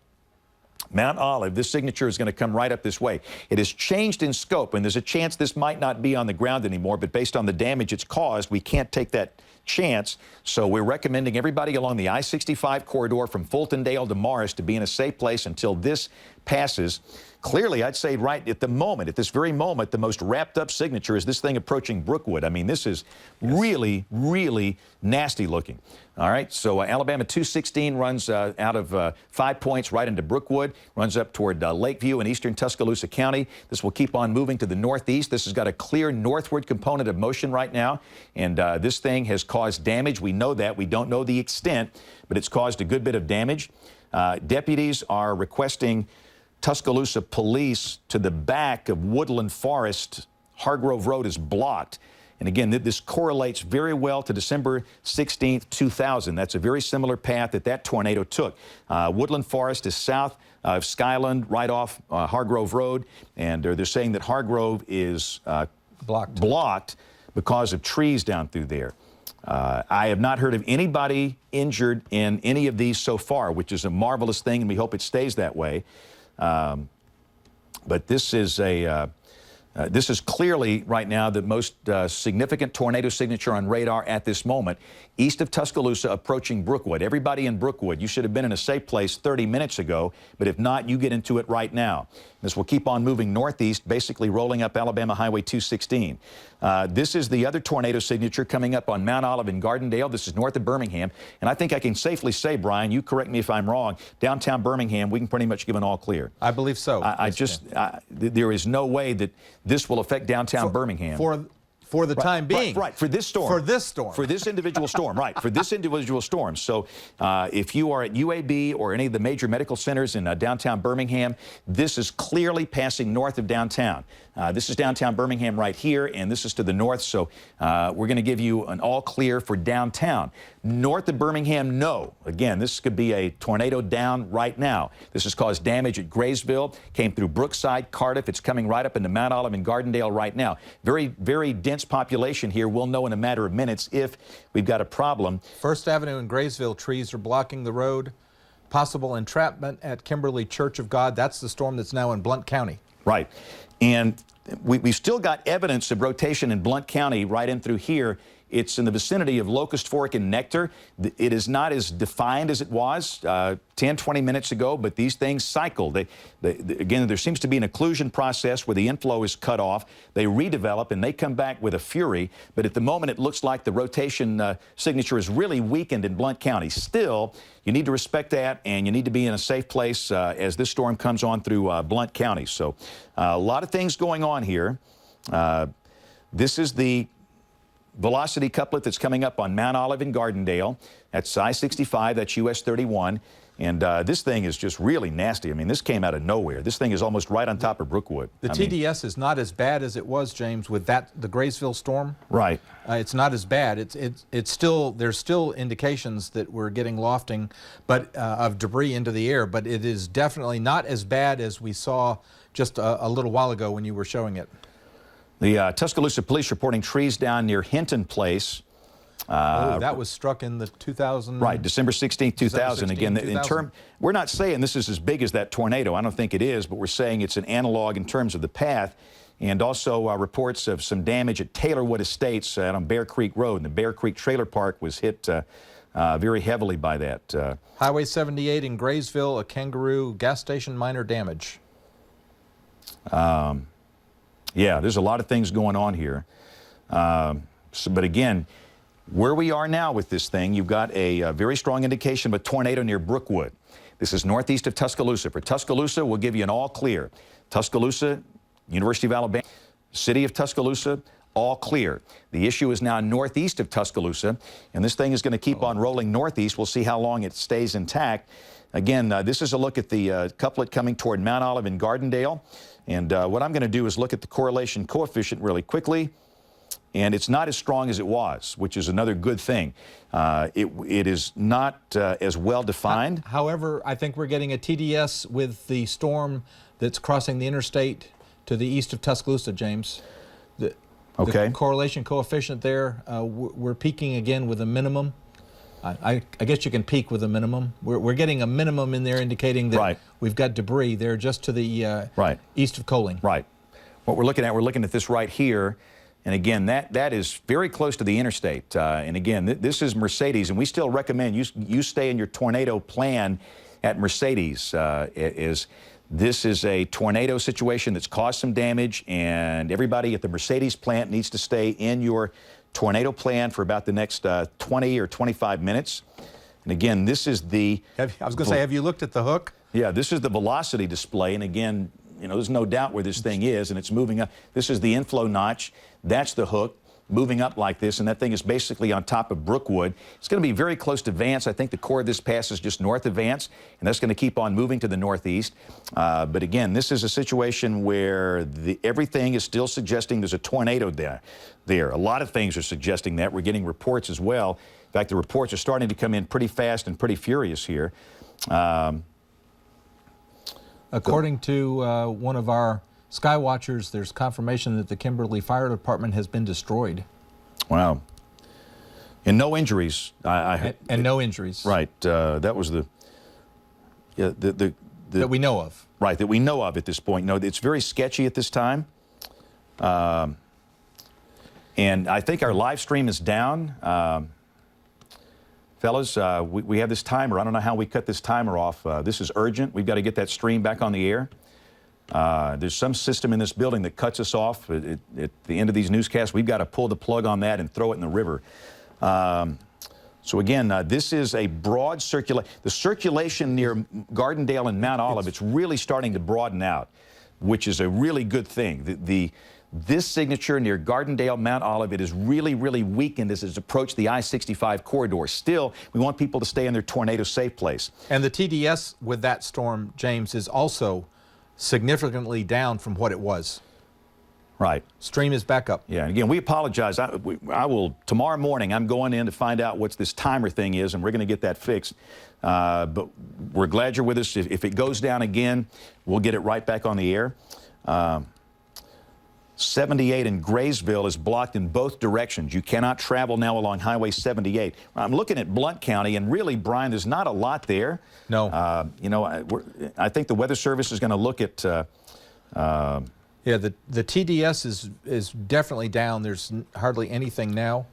Speaker 2: Mount Olive, this signature is going to come right up this way. It has changed in scope, and there's a chance this might not be on the ground anymore, but based on the damage it's caused, we can't take that chance. So we're recommending everybody along the I-65 corridor from Fultondale to Morris to be in a safe place until this passes. Clearly, I'd say right at the moment, at this very moment, the most wrapped up signature is this thing approaching Brookwood. I mean, this is really nasty looking. All right, so Alabama 216 runs out of 5 points right into Brookwood, runs up toward Lakeview in eastern Tuscaloosa County. This will keep on moving to the northeast. This has got a clear northward component of motion right now, and this thing has caused damage. We know that. We don't know the extent, but it's caused a good bit of damage. Deputies are requesting Tuscaloosa police to the back of Woodland Forest. Hargrove Road is blocked. And again, this correlates very well to December 16th, 2000. That's a very similar path that tornado took. Woodland Forest is south of Skyland, right off Hargrove Road. And they're saying that Hargrove is blocked because of trees down through there. I have not heard of anybody injured in any of these so far, which is a marvelous thing, and we hope it stays that way. But this is clearly right now the most significant tornado signature on radar at this moment, east of Tuscaloosa, approaching Brookwood. Everybody in Brookwood, you should have been in a safe place 30 minutes ago, but if not, you get into it right now. This will keep on moving northeast, basically rolling up Alabama Highway 216. This is the other tornado signature coming up on Mount Olive and Gardendale. This is north of Birmingham. And I think I can safely say, Brian, you correct me if I'm wrong, downtown Birmingham, we can pretty much give an all clear.
Speaker 1: I believe so.
Speaker 2: There is no way that this will affect downtown Birmingham.
Speaker 1: For the time being.
Speaker 2: Right, for this storm.
Speaker 1: For this storm.
Speaker 2: For this individual storm, right, for this individual storm. So if you are at UAB or any of the major medical centers in downtown Birmingham, this is clearly passing north of downtown. This is downtown Birmingham right here, and this is to the north, so we're going to give you an all clear for downtown. North of Birmingham, no. Again, this could be a tornado down right now. This has caused damage at Graysville, came through Brookside, Cardiff. It's coming right up into Mount Olive and Gardendale right now. Very dense population here. We'll know in a matter of minutes if we've got a problem.
Speaker 1: First Avenue and Graysville, trees are blocking the road. Possible entrapment at Kimberly Church of God. That's the storm that's now in Blount County.
Speaker 2: Right. And we've still got evidence of rotation in Blount County right in through here. It's in the vicinity of Locust Fork and Nectar. It is not as defined as it was 10, 20 minutes ago, but these things cycle. Again, there seems to be an occlusion process where the inflow is cut off. They redevelop, and they come back with a fury. But at the moment, it looks like the rotation signature is really weakened in Blount County. Still, you need to respect that, and you need to be in a safe place as this storm comes on through Blount County. So a lot of things going on here. This is the velocity couplet that's coming up on Mount Olive and Gardendale. That's I-65, that's US 31. And this thing is just really nasty. I mean, this came out of nowhere. This thing is almost right on top of Brookwood.
Speaker 1: The TDS is not as bad as it was, James, with the Graysville storm.
Speaker 2: Right.
Speaker 1: It's not as bad. It's still, there's still indications that we're getting lofting, but of debris into the air. But it is definitely not as bad as we saw just a little while ago when you were showing it.
Speaker 2: The Tuscaloosa police reporting trees down near Hinton Place.
Speaker 1: That was struck in the 2000.
Speaker 2: Right, December 16th, 2000. Again, we're not saying this is as big as that tornado. I don't think it is, but we're saying it's an analog in terms of the path. And also reports of some damage at Taylorwood Estates out on Bear Creek Road. And the Bear Creek Trailer Park was hit very heavily by that.
Speaker 1: Highway 78 in Graysville, a Kangaroo gas station, minor damage.
Speaker 2: Yeah, there's a lot of things going on here. But again, where we are now with this thing, you've got a very strong indication of a tornado near Brookwood. This is northeast of Tuscaloosa. For Tuscaloosa, we'll give you an all clear. Tuscaloosa, University of Alabama, City of Tuscaloosa, all clear. The issue is now northeast of Tuscaloosa, and this thing is going to keep on rolling northeast. We'll see how long it stays intact. Again, this is a look at the couplet coming toward Mount Olive and Gardendale. And what I'm going to do is look at the correlation coefficient really quickly. And it's not as strong as it was, which is another good thing. It is not as well defined.
Speaker 1: However, I think we're getting a TDS with the storm that's crossing the interstate to the east of Tuscaloosa, James. The correlation coefficient there, we're peaking again with a minimum. I guess you can peak with a minimum. We're getting a minimum in there indicating that we've got debris there just to the east of Coaling.
Speaker 2: Right. What we're looking at this right here. And again, that is very close to the interstate. And again, this is Mercedes, and we still recommend you stay in your tornado plan at Mercedes. This is a tornado situation that's caused some damage, and everybody at the Mercedes plant needs to stay in your tornado plan for about the next 20 or 25 minutes. And again, this is the...
Speaker 1: I was going to say, have you looked at the hook?
Speaker 2: Yeah, this is the velocity display. And again, you know, there's no doubt where this thing is, and it's moving up. This is the inflow notch. That's the hook moving up like this, and that thing is basically on top of Brookwood. It's going to be very close to Vance. I think the core of this pass is just north of Vance, and that's going to keep on moving to the northeast. But again, this is a situation where everything is still suggesting there's a tornado there. A lot of things are suggesting that. We're getting reports as well. In fact, the reports are starting to come in pretty fast and pretty furious here.
Speaker 1: According to one of our sky watchers, there's confirmation that the Kimberly Fire Department has been destroyed.
Speaker 2: Wow. And no injuries.
Speaker 1: And no injuries.
Speaker 2: Right. That was
Speaker 1: that we know of.
Speaker 2: Right, that we know of at this point. No, it's very sketchy at this time. And I think our live stream is down. Fellas, we have this timer. I don't know how we cut this timer off. This is urgent. We've got to get that stream back on the air. There's some system in this building that cuts us off at the end of these newscasts. We've got to pull the plug on that and throw it in the river. So again, this is a broad circulation. The circulation near Gardendale and Mount Olive, it's really starting to broaden out, which is a really good thing. This signature near Gardendale, Mount Olive, it is really, really weakened as it's approached the I-65 corridor. Still, we want people to stay in their tornado safe place.
Speaker 1: And the TDS with that storm, James, is also significantly down from what it was.
Speaker 2: Right.
Speaker 1: Stream is back up.
Speaker 2: Yeah, and again, we apologize. I will, tomorrow morning, I'm going in to find out what this timer thing is, and we're going to get that fixed. But we're glad you're with us. If it goes down again, we'll get it right back on the air. 78 in Graysville is blocked in both directions. You cannot travel now along Highway 78. I'm looking at Blount County, and really, Brian, there's not a lot there.
Speaker 1: No.
Speaker 2: You know, I think the Weather Service is going to look at
Speaker 1: Yeah, the TDS is definitely down. There's hardly anything now,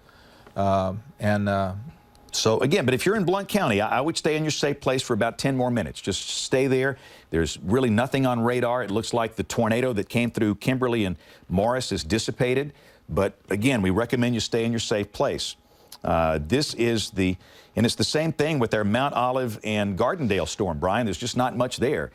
Speaker 2: So again, but if you're in Blount County, I would stay in your safe place for about 10 more minutes. Just stay there. There's really nothing on radar. It looks like the tornado that came through Kimberly and Morris is dissipated. But again, we recommend you stay in your safe place. This is and it's the same thing with our Mount Olive and Gardendale storm, Brian. There's just not much there.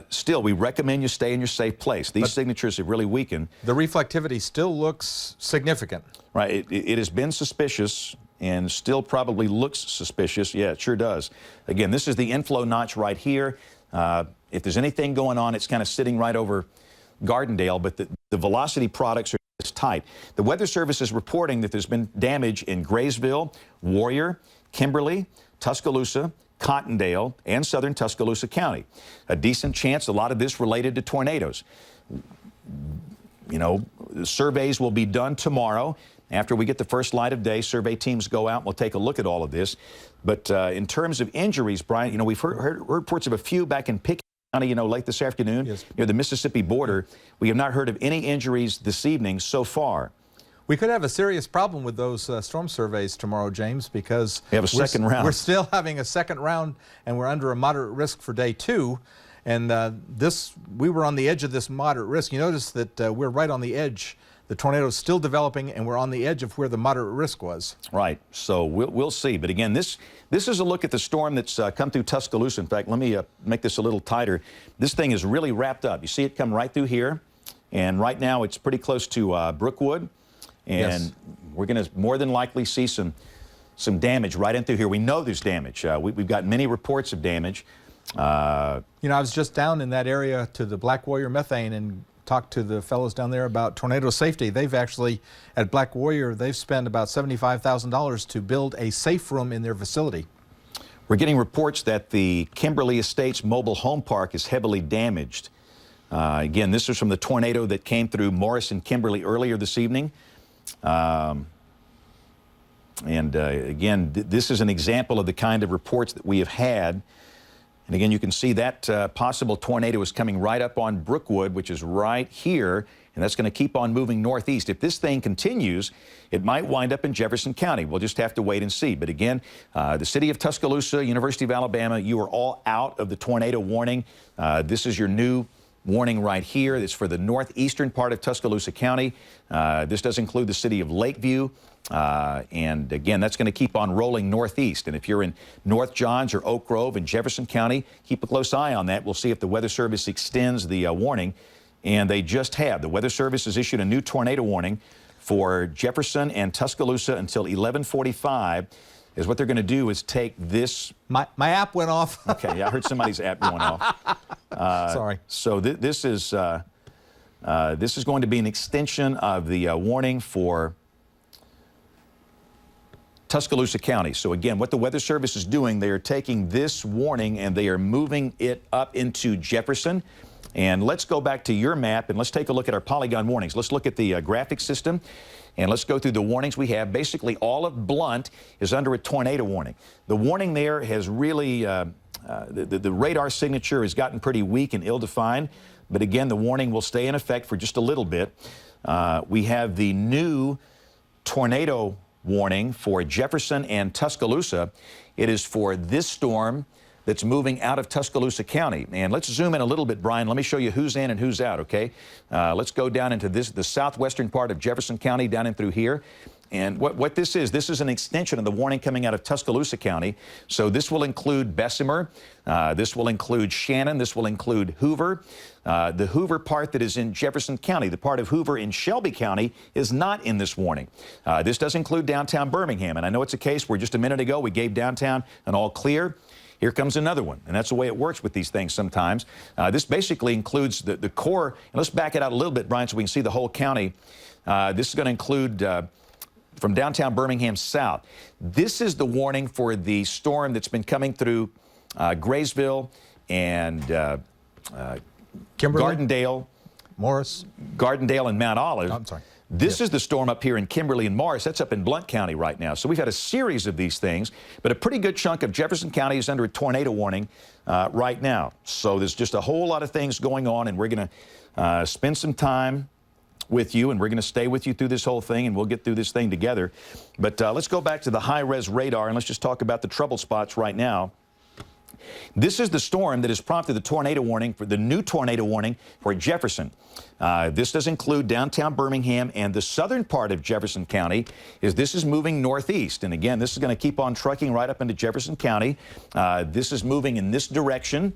Speaker 2: Still, we recommend you stay in your safe place. These signatures have really weakened.
Speaker 1: the reflectivity still looks significant.
Speaker 2: Right, it has been suspicious and still probably looks suspicious. Yeah, it sure does. Again, this is the inflow notch right here. If there's anything going on, it's kind of sitting right over Gardendale, but the velocity products are just tight. The Weather Service is reporting that there's been damage in Graysville, Warrior, Kimberly, Tuscaloosa, Cottondale, and southern Tuscaloosa County. A decent chance, a lot of this related to tornadoes. You know, surveys will be done tomorrow. After we get the first light of day, survey teams go out and we'll take a look at all of this. But in terms of injuries, Brian, you know, we've heard reports of a few back in Pickett County, you know, late this afternoon, near the Mississippi border. We have not heard of any injuries this evening so far.
Speaker 1: We could have a serious problem with those storm surveys tomorrow, James, because
Speaker 2: we have a second round.
Speaker 1: We're still having a second round, and we're under a moderate risk for day 2. And we were on the edge of this moderate risk. You notice that we're right on the edge. The tornado is still developing, and we're on the edge of where the moderate risk was.
Speaker 2: Right. So we'll see. But again, this is a look at the storm that's come through Tuscaloosa. In fact, let me make this a little tighter. This thing is really wrapped up. You see it come right through here, and right now it's pretty close to Brookwood, and we're going to more than likely see some damage right in through here. We know there's damage. We've got many reports of damage.
Speaker 1: You know, I was just down in that area to the Black Warrior Methane and talked to the fellows down there about tornado safety. They've actually, at Black Warrior, they've spent about $75,000 to build a safe room in their facility.
Speaker 2: We're getting reports that the Kimberly Estates mobile home park is heavily damaged. Again, this is from the tornado that came through Morris and Kimberly earlier this evening. Again, this is an example of the kind of reports that we have had. And again, you can see that possible tornado is coming right up on Brookwood, which is right here, and that's going to keep on moving northeast. If this thing continues, it might wind up in Jefferson County. We'll just have to wait and see. But again, the city of Tuscaloosa, University of Alabama, you are all out of the tornado warning. This is your new warning right here. It's for the northeastern part of Tuscaloosa County. This does include the city of Lakeview. And again, that's going to keep on rolling northeast. And if you're in North Johns or Oak Grove in Jefferson County, keep a close eye on that. We'll see if the Weather Service extends the warning. And they just have. The Weather Service has issued a new tornado warning for Jefferson and Tuscaloosa until 11:45. Is what they're going to do is take this.
Speaker 1: My app went off.
Speaker 2: Okay, I heard somebody's app going off.
Speaker 1: Sorry.
Speaker 2: So this is going to be an extension of the warning for Tuscaloosa County. So again, what the Weather Service is doing, they are taking this warning and they are moving it up into Jefferson. And let's go back to your map and let's take a look at our polygon warnings. Let's look at the graphic system and let's go through the warnings we have. Basically, all of Blount is under a tornado warning. The warning there has really, the radar signature has gotten pretty weak and ill-defined. But again, the warning will stay in effect for just a little bit. We have the new tornado warning for Jefferson and Tuscaloosa. It is for this storm that's moving out of Tuscaloosa County. And let's zoom in a little bit, Brian. Let me show you who's in and who's out, okay? Let's go down into the southwestern part of Jefferson County, down in through here. And what this is an extension of the warning coming out of Tuscaloosa County. So this will include Bessemer. This will include Shannon. This will include Hoover. The Hoover part that is in Jefferson County, the part of Hoover in Shelby County, is not in this warning. This does include downtown Birmingham. And I know it's a case where just a minute ago we gave downtown an all clear. Here comes another one, and that's the way it works with these things sometimes. This basically includes the core, and let's back it out a little bit, Brian, so we can see the whole county. This is going to include from downtown Birmingham south. This is the warning for the storm that's been coming through Graysville and
Speaker 1: Kimberly,
Speaker 2: Gardendale.
Speaker 1: Morris.
Speaker 2: Gardendale and Mount Olive.
Speaker 1: I'm sorry.
Speaker 2: This is the storm up here in Kimberly and Morris. That's up in Blount County right now. So we've had a series of these things, but a pretty good chunk of Jefferson County is under a tornado warning right now. So there's just a whole lot of things going on, and we're going to spend some time with you, and we're going to stay with you through this whole thing, and we'll get through this thing together. But let's go back to the high-res radar, and let's just talk about the trouble spots right now. This is the storm that has prompted the tornado warning, for the new tornado warning for Jefferson. This does include downtown Birmingham and the southern part of Jefferson County. This is moving northeast. And again, this is going to keep on trucking right up into Jefferson County. This is moving in this direction.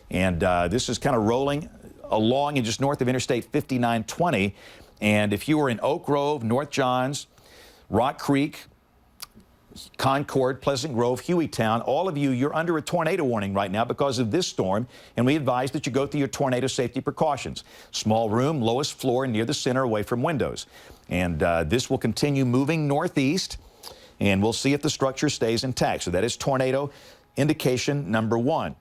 Speaker 2: And this is kind of rolling along and just north of Interstate 5920. And if you were in Oak Grove, North Johns, Rock Creek, Concord, Pleasant Grove, Hueytown, all of you, you're under a tornado warning right now because of this storm, and we advise that you go through your tornado safety precautions. Small room, lowest floor, near the center, away from windows. And this will continue moving northeast, and we'll see if the structure stays intact. So that is tornado indication number 1.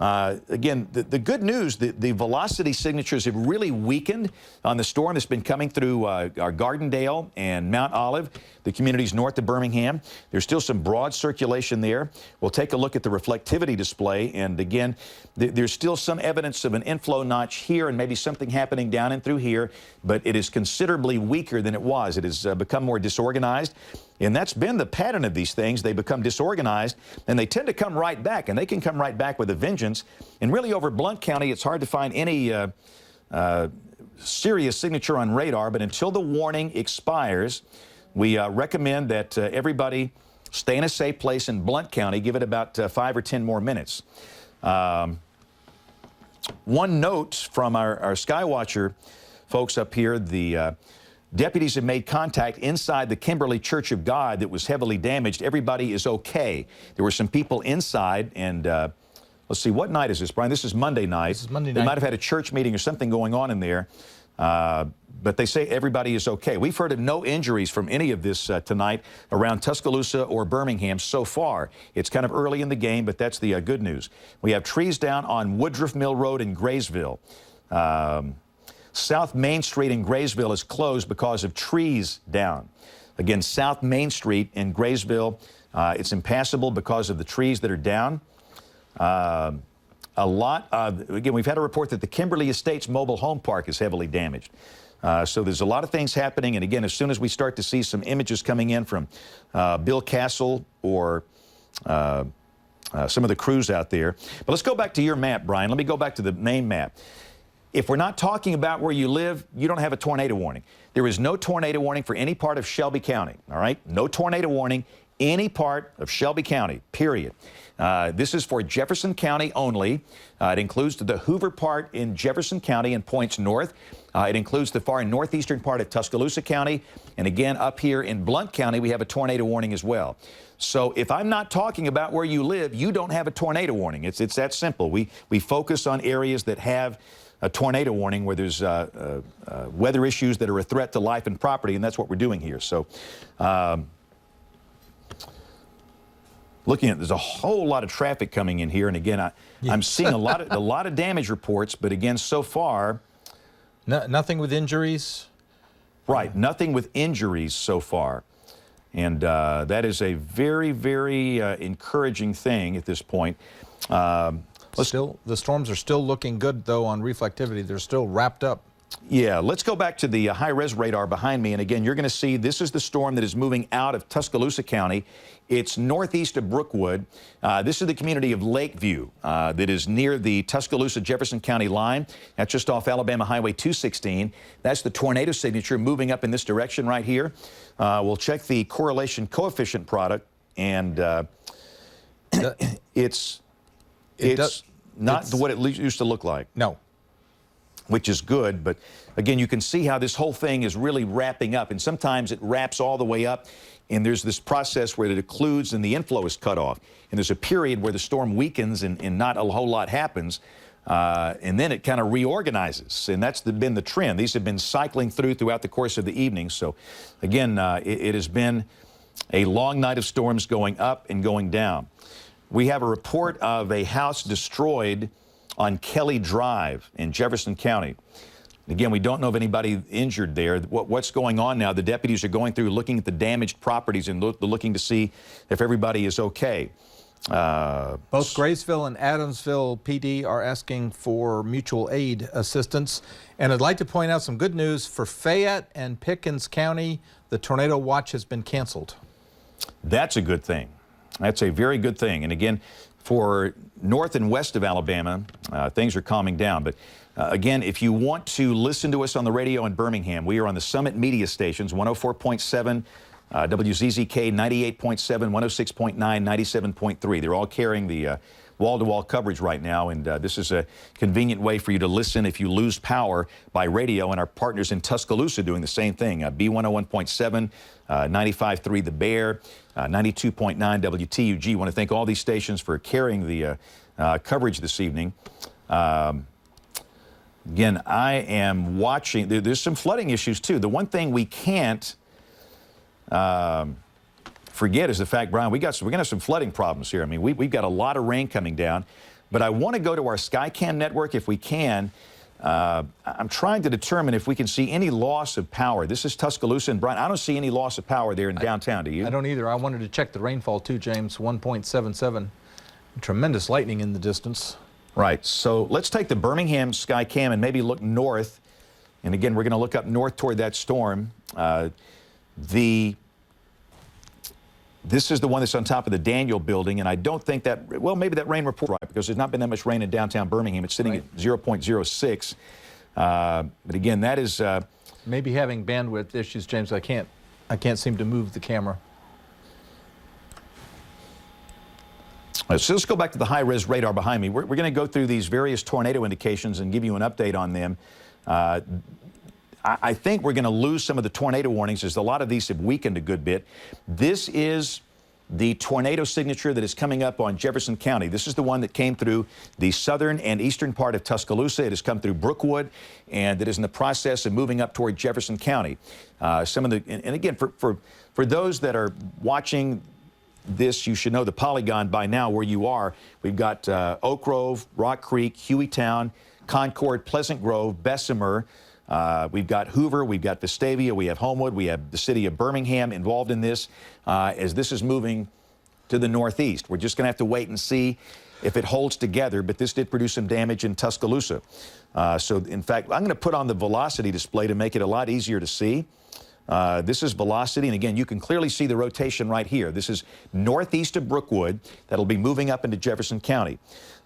Speaker 2: Again, the good news, the velocity signatures have really weakened on the storm that's been coming through our Gardendale and Mount Olive, the communities north of Birmingham. There's still some broad circulation there. We'll take a look at the reflectivity display, and again, there's still some evidence of an inflow notch here and maybe something happening down and through here, but it is considerably weaker than it was. It has become more disorganized. And that's been the pattern of these things. They become disorganized, and they tend to come right back, and they can come right back with a vengeance. And really, over Blount County, it's hard to find any serious signature on radar, but until the warning expires, we recommend that everybody stay in a safe place in Blount County. Give it about 5 or 10 more minutes. One note from our Skywatcher folks up here, the deputies have made contact inside the Kimberly Church of God that was heavily damaged. Everybody is okay. There were some people inside, and let's see, what night is this, Brian? This is Monday night.
Speaker 1: This is Monday night.
Speaker 2: They might have had a church meeting or something going on in there, but they say everybody is okay. We've heard of no injuries from any of this tonight around Tuscaloosa or Birmingham so far. It's kind of early in the game, but that's the good news. We have trees down on Woodruff Mill Road in Graysville. South Main Street in Graysville is closed because of trees down. Again, South Main Street in Graysville, it's impassable because of the trees that are down. Again, we've had a report that the Kimberly Estates Mobile Home Park is heavily damaged. So there's a lot of things happening. And again, as soon as we start to see some images coming in from Bill Castle or some of the crews out there. But let's go back to your map, Brian. Let me go back to the main map. If we're not talking about where you live, you don't have a tornado warning. There is no tornado warning for any part of Shelby County, all right? No tornado warning, any part of Shelby County, period. This is for Jefferson County only. It includes the Hoover part in Jefferson County and points north. It includes the far northeastern part of Tuscaloosa County. And again, up here in Blount County, we have a tornado warning as well. So if I'm not talking about where you live, you don't have a tornado warning. It's that simple. We focus on areas that have a tornado warning, where there's weather issues that are a threat to life and property, and that's what we're doing here. So looking at, there's a whole lot of traffic coming in here, and again, I'm seeing a lot of damage reports, but again, so far,
Speaker 1: nothing with injuries.
Speaker 2: Right, nothing with injuries so far, and that is a very, very encouraging thing at this point. The storms are still looking good, though, on reflectivity. They're still wrapped up. Yeah, let's go back to the high-res radar behind me. And again, you're going to see this is the storm that is moving out of Tuscaloosa County. It's northeast of Brookwood. This is the community of Lakeview that is near the Tuscaloosa-Jefferson County line. That's just off Alabama Highway 216. That's the tornado signature moving up in this direction right here. We'll check the correlation coefficient product, and it's not what it used to look like.
Speaker 1: No.
Speaker 2: Which is good, but again, you can see how this whole thing is really wrapping up, and sometimes it wraps all the way up, and there's this process where it occludes and the inflow is cut off, and there's a period where the storm weakens and not a whole lot happens, and then it kind of reorganizes, and that's been the trend. These have been cycling throughout the course of the evening, so again, it has been a long night of storms going up and going down. We have a report of a house destroyed on Kelly Drive in Jefferson County. Again, we don't know of anybody injured there. What's going on now? The deputies are going through, looking at the damaged properties and looking to see if everybody is okay.
Speaker 1: Both Graysville and Adamsville PD are asking for mutual aid assistance. And I'd like to point out some good news for Fayette and Pickens County. The tornado watch has been canceled.
Speaker 2: That's a good thing. That's a very good thing. And again, for north and west of Alabama, things are calming down. But again, if you want to listen to us on the radio in Birmingham, we are on the Summit Media stations, 104.7, WZZK 98.7, 106.9, 97.3. They're all carrying the wall-to-wall coverage right now, and this is a convenient way for you to listen if you lose power by radio, and our partners in Tuscaloosa doing the same thing. B101.7, 95.3 The Bear, 92.9 WTUG. I want to thank all these stations for carrying the coverage this evening. Again, I am watching. There's some flooding issues, too. The one thing we can't forget is the fact, Brian, we're going to have some flooding problems here. I mean, we've got a lot of rain coming down. But I want to go to our Skycam network if we can. I'm trying to determine if we can see any loss of power. This is Tuscaloosa, and Brian, I don't see any loss of power there in downtown, do you?
Speaker 1: I don't either. I wanted to check the rainfall, too, James, 1.77. Tremendous lightning in the distance.
Speaker 2: Right. So let's take the Birmingham Skycam and maybe look north. And again, we're going to look up north toward that storm. This is the one that's on top of the Daniel building, and I don't think that, well, maybe that rain report, right, because there's not been that much rain in downtown Birmingham. It's sitting at 0.06. But again, that is...
Speaker 1: Maybe having bandwidth issues, James. I can't seem to move the camera.
Speaker 2: So let's go back to the high-res radar behind me. We're going to go through these various tornado indications and give you an update on them. I think we're going to lose some of the tornado warnings as a lot of these have weakened a good bit. This is the tornado signature that is coming up on Jefferson County. This is the one that came through the southern and eastern part of Tuscaloosa. It has come through Brookwood, and it is in the process of moving up toward Jefferson County. And again, for those that are watching this, you should know the polygon by now where you are. We've got Oak Grove, Rock Creek, Hueytown, Concord, Pleasant Grove, Bessemer. We've got Hoover, we've got Vestavia, we have Homewood, we have the city of Birmingham involved in this as this is moving to the northeast. We're just going to have to wait and see if it holds together, but this did produce some damage in Tuscaloosa. So, in fact, I'm going to put on the velocity display to make it a lot easier to see. This is velocity, and again, you can clearly see the rotation right here. This is northeast of Brookwood. That'll be moving up into Jefferson County.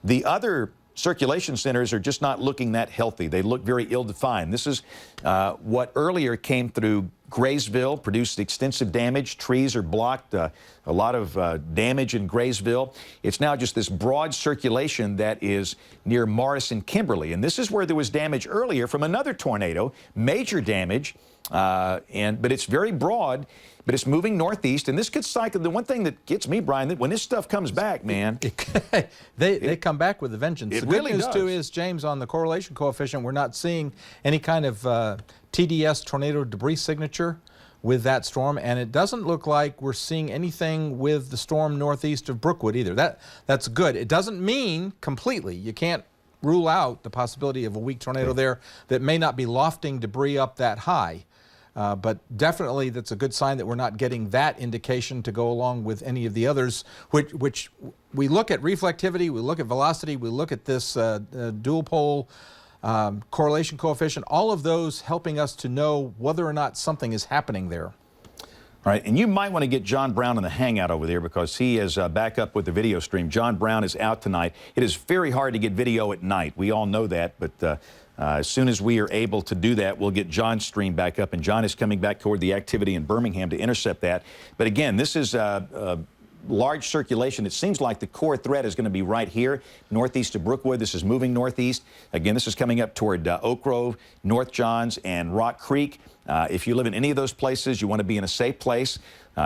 Speaker 2: The other circulation centers are just not looking that healthy. They look very ill-defined. This is what earlier came through Graysville, produced extensive damage. Trees are blocked, a lot of damage in Graysville. It's now just this broad circulation that is near Morris and Kimberly. And this is where there was damage earlier from another tornado, major damage, but it's very broad. But it's moving northeast, and this could cycle. The one thing that gets me, Brian, that when this stuff comes back, man,
Speaker 1: they come back with a vengeance.
Speaker 2: It
Speaker 1: The
Speaker 2: really
Speaker 1: good news
Speaker 2: does.
Speaker 1: too is, James, on the correlation coefficient, we're not seeing any kind of TDS tornado debris signature with that storm, and it doesn't look like we're seeing anything with the storm northeast of Brookwood either. That's good. It doesn't mean completely. You can't rule out the possibility of a weak tornado there that may not be lofting debris up that high. But definitely that's a good sign that we're not getting that indication to go along with any of the others, which we look at reflectivity, we look at velocity, we look at this dual pole correlation coefficient, all of those helping us to know whether or not something is happening there.
Speaker 2: All right, and you might want to get John Brown in the hangout over there because he is back up with the video stream. John Brown is out tonight. It is very hard to get video at night. We all know that, but as soon as we are able to do that, we'll get John's stream back up, and John is coming back toward the activity in Birmingham to intercept that. But again, this is large circulation. It seems like the core threat is going to be right here, northeast of Brookwood. This is moving northeast. Again, this is coming up toward Oak Grove, North Johns, and Rock Creek. If you live in any of those places, you want to be in a safe place,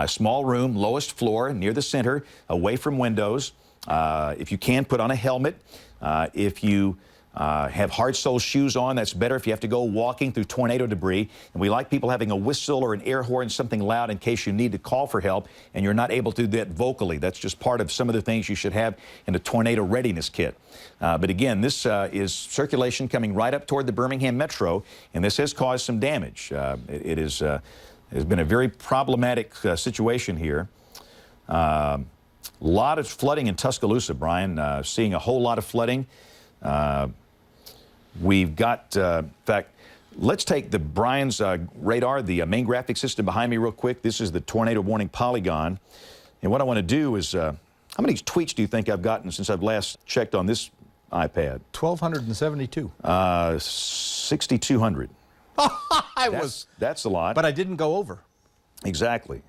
Speaker 2: small room, lowest floor, near the center, away from windows. If you can, put on a helmet. If you Have hard sole shoes on. That's better if you have to go walking through tornado debris. And we like people having a whistle or an air horn, something loud in case you need to call for help and you're not able to do that vocally. That's just part of some of the things you should have in a tornado readiness kit. But again, this is circulation coming right up toward the Birmingham Metro, and this has caused some damage. It has been a very problematic situation here. A lot of flooding in Tuscaloosa, Brian. Seeing a whole lot of flooding. We've got, in fact, let's take the Brian's radar, the main graphic system behind me real quick. This is the tornado warning polygon. And what I want to do is, how many tweets do you think I've gotten since I've last checked on this iPad?
Speaker 1: 1,272.
Speaker 2: 6,200. That's a lot.
Speaker 1: But I didn't go over.
Speaker 2: Exactly.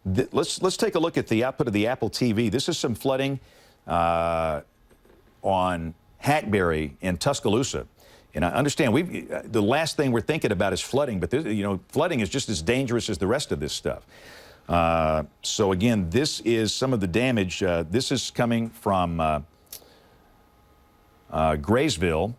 Speaker 2: Let's take a look at the output of the Apple TV. This is some flooding on Hackberry in Tuscaloosa. And I understand the last thing we're thinking about is flooding, but this, flooding is just as dangerous as the rest of this stuff. So again, this is some of the damage. This is coming from Graysville.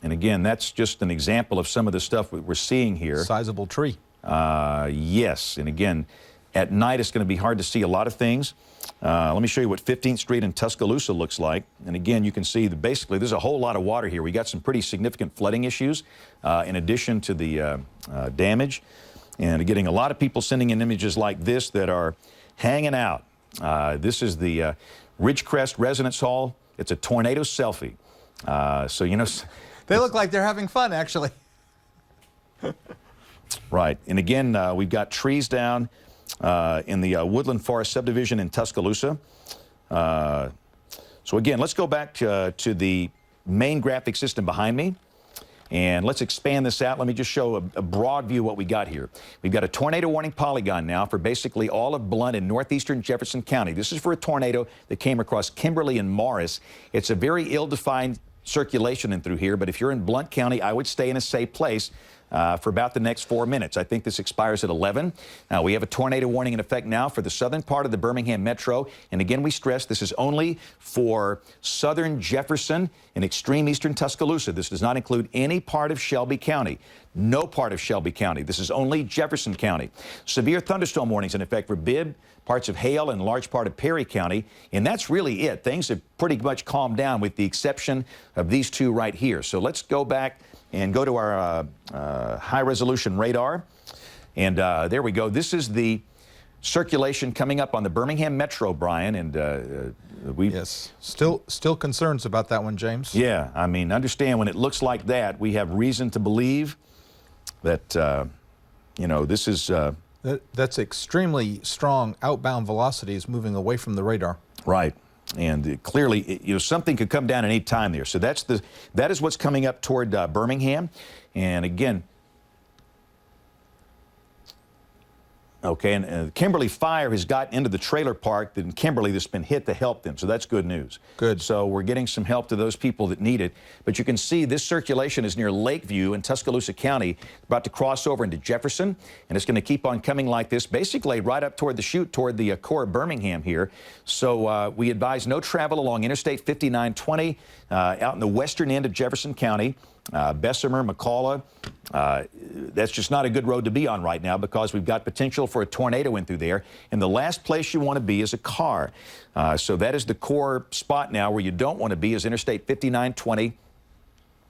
Speaker 2: And again, that's just an example of some of the stuff that we're seeing here.
Speaker 1: Sizable tree.
Speaker 2: Yes, and again, at night it's going to be hard to see a lot of things. Let me show you what 15th Street in Tuscaloosa looks like. And again, you can see that basically there's a whole lot of water here. We got some pretty significant flooding issues in addition to the damage. And getting a lot of people sending in images like this that are hanging out. This is the Ridgecrest Residence Hall. It's a tornado selfie. So,
Speaker 1: they look like they're having fun, actually.
Speaker 2: Right. And again, we've got trees down in the Woodland Forest subdivision in Tuscaloosa. So again, let's go back to the main graphic system behind me. And let's expand this out. Let me just show a broad view of what we got here. We've got a tornado warning polygon now for basically all of Blount and northeastern Jefferson County. This is for a tornado that came across Kimberly and Morris. It's a very ill-defined circulation in through here, but if you're in Blount County, I would stay in a safe place for about the next 4 minutes. I think this expires at 11. We have a tornado warning in effect now for the southern part of the Birmingham Metro. And again, we stress this is only for southern Jefferson and extreme eastern Tuscaloosa. This does not include any part of Shelby County. No part of Shelby County. This is only Jefferson County. Severe thunderstorm warnings in effect for Bibb, parts of Hale, and a large part of Perry County. And that's really it. Things have pretty much calmed down with the exception of these two right here. So let's go back and go to our high-resolution radar. And there we go. This is the circulation coming up on the Birmingham Metro, Brian. And
Speaker 1: Yes. Still concerns about that one, James.
Speaker 2: Yeah. I mean, understand when it looks like that, we have reason to believe that, this is...
Speaker 1: That's extremely strong outbound velocities moving away from the radar.
Speaker 2: Right. And clearly, something could come down at any time there. So that is what's coming up toward Birmingham. And again, okay, and Kimberly Fire has got into the trailer park in Kimberly that's been hit to help them. So that's good news. Good. So we're getting some help to those people that need it. But you can see this circulation is near Lakeview in Tuscaloosa County, about to cross over into Jefferson. And it's going to keep on coming like this, basically right up toward the chute, toward the core of Birmingham here. So we advise no travel along Interstate 5920 out in the western end of Jefferson County. Bessemer, McCalla, that's just not a good road to be on right now because we've got potential for a tornado in through there. And the last place you want to be is a car. So that is the core spot now where you don't want to be is Interstate 5920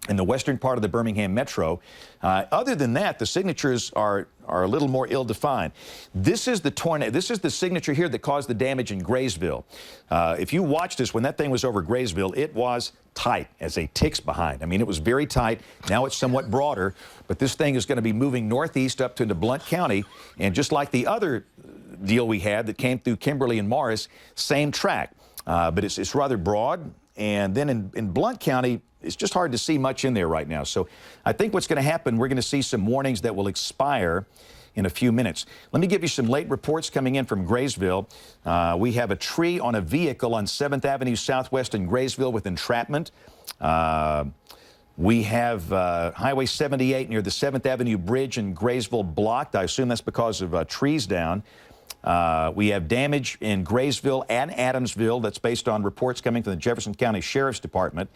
Speaker 2: in the western part of the Birmingham Metro. Other than that, the signatures are a little more ill-defined. This is the tornado. This is the signature here that caused the damage in Graysville. If you watched this when that thing was over Graysville, it was tight as a tick's behind. I mean, it was very tight. Now it's somewhat broader, but this thing is going to be moving northeast up into Blount County. And just like the other deal we had that came through Kimberly and Morris, same track. But it's rather broad. And then in Blount County, it's just hard to see much in there right now. So I think what's going to happen, we're going to see some warnings that will expire in a few minutes. Let me give you some late reports coming in from Graysville. We have a tree on a vehicle on 7th Avenue Southwest in Graysville with entrapment. We have Highway 78 near the 7th Avenue Bridge in Graysville blocked. I assume that's because of trees down. We have damage in Graysville and Adamsville. That's based on reports coming from the Jefferson County Sheriff's Department.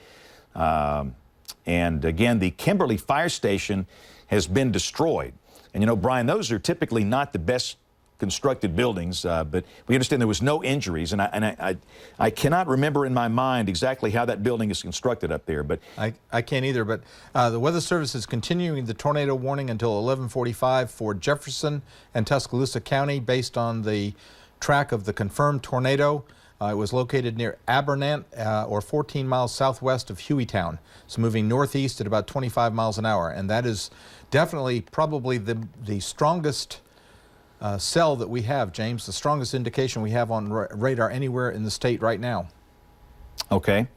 Speaker 2: And again, the Kimberly Fire Station has been destroyed. And you know, Brian, those are typically not the best constructed buildings, but we understand there was no injuries, and I cannot remember in my mind exactly how that building is constructed up there. But
Speaker 1: I can't either, but the Weather Service is continuing the tornado warning until 11:45 for Jefferson and Tuscaloosa County based on the track of the confirmed tornado. It was located near Abernant, or 14 miles southwest of Hueytown. It's moving northeast at about 25 miles an hour, and that is definitely probably the strongest cell that we have, James, the strongest indication we have on radar anywhere in the state right now.
Speaker 2: okay.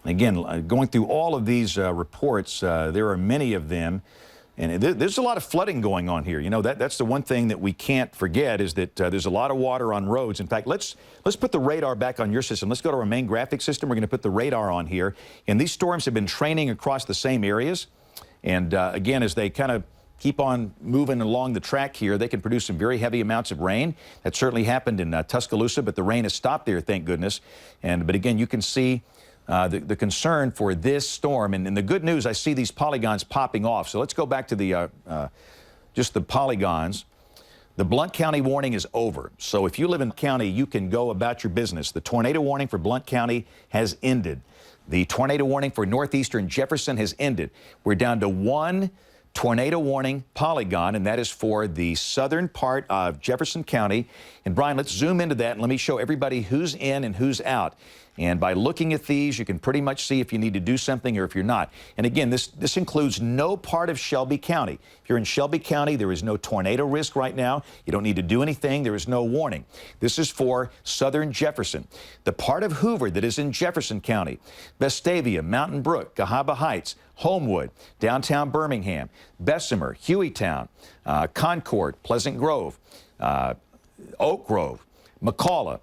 Speaker 2: Again, going through all of these reports, there are many of them. And there's a lot of flooding going on here. You know, that's the one thing that we can't forget is that there's a lot of water on roads. In fact, let's put the radar back on your system. Let's go to our main graphic system. We're going to put the radar on here. And these storms have been training across the same areas. And again, as they kind of keep on moving along the track here, they can produce some very heavy amounts of rain. That certainly happened in Tuscaloosa, but the rain has stopped there, thank goodness. But again, you can see the concern for this storm. And the good news, I see these polygons popping off. So let's go back to the just the polygons. The Blount County warning is over. So if you live in the county, you can go about your business. The tornado warning for Blount County has ended. The tornado warning for northeastern Jefferson has ended. We're down to one tornado warning polygon, and that is for the southern part of Jefferson County. And Brian, let's zoom into that and let me show everybody who's in and who's out. And by looking at these, you can pretty much see if you need to do something or if you're not. And again, this includes no part of Shelby County. If you're in Shelby County, there is no tornado risk right now. You don't need to do anything. There is no warning. This is for southern Jefferson. The part of Hoover that is in Jefferson County, Vestavia, Mountain Brook, Cahaba Heights, Homewood, downtown Birmingham, Bessemer, Hueytown, Concord, Pleasant Grove, Oak Grove, McCalla,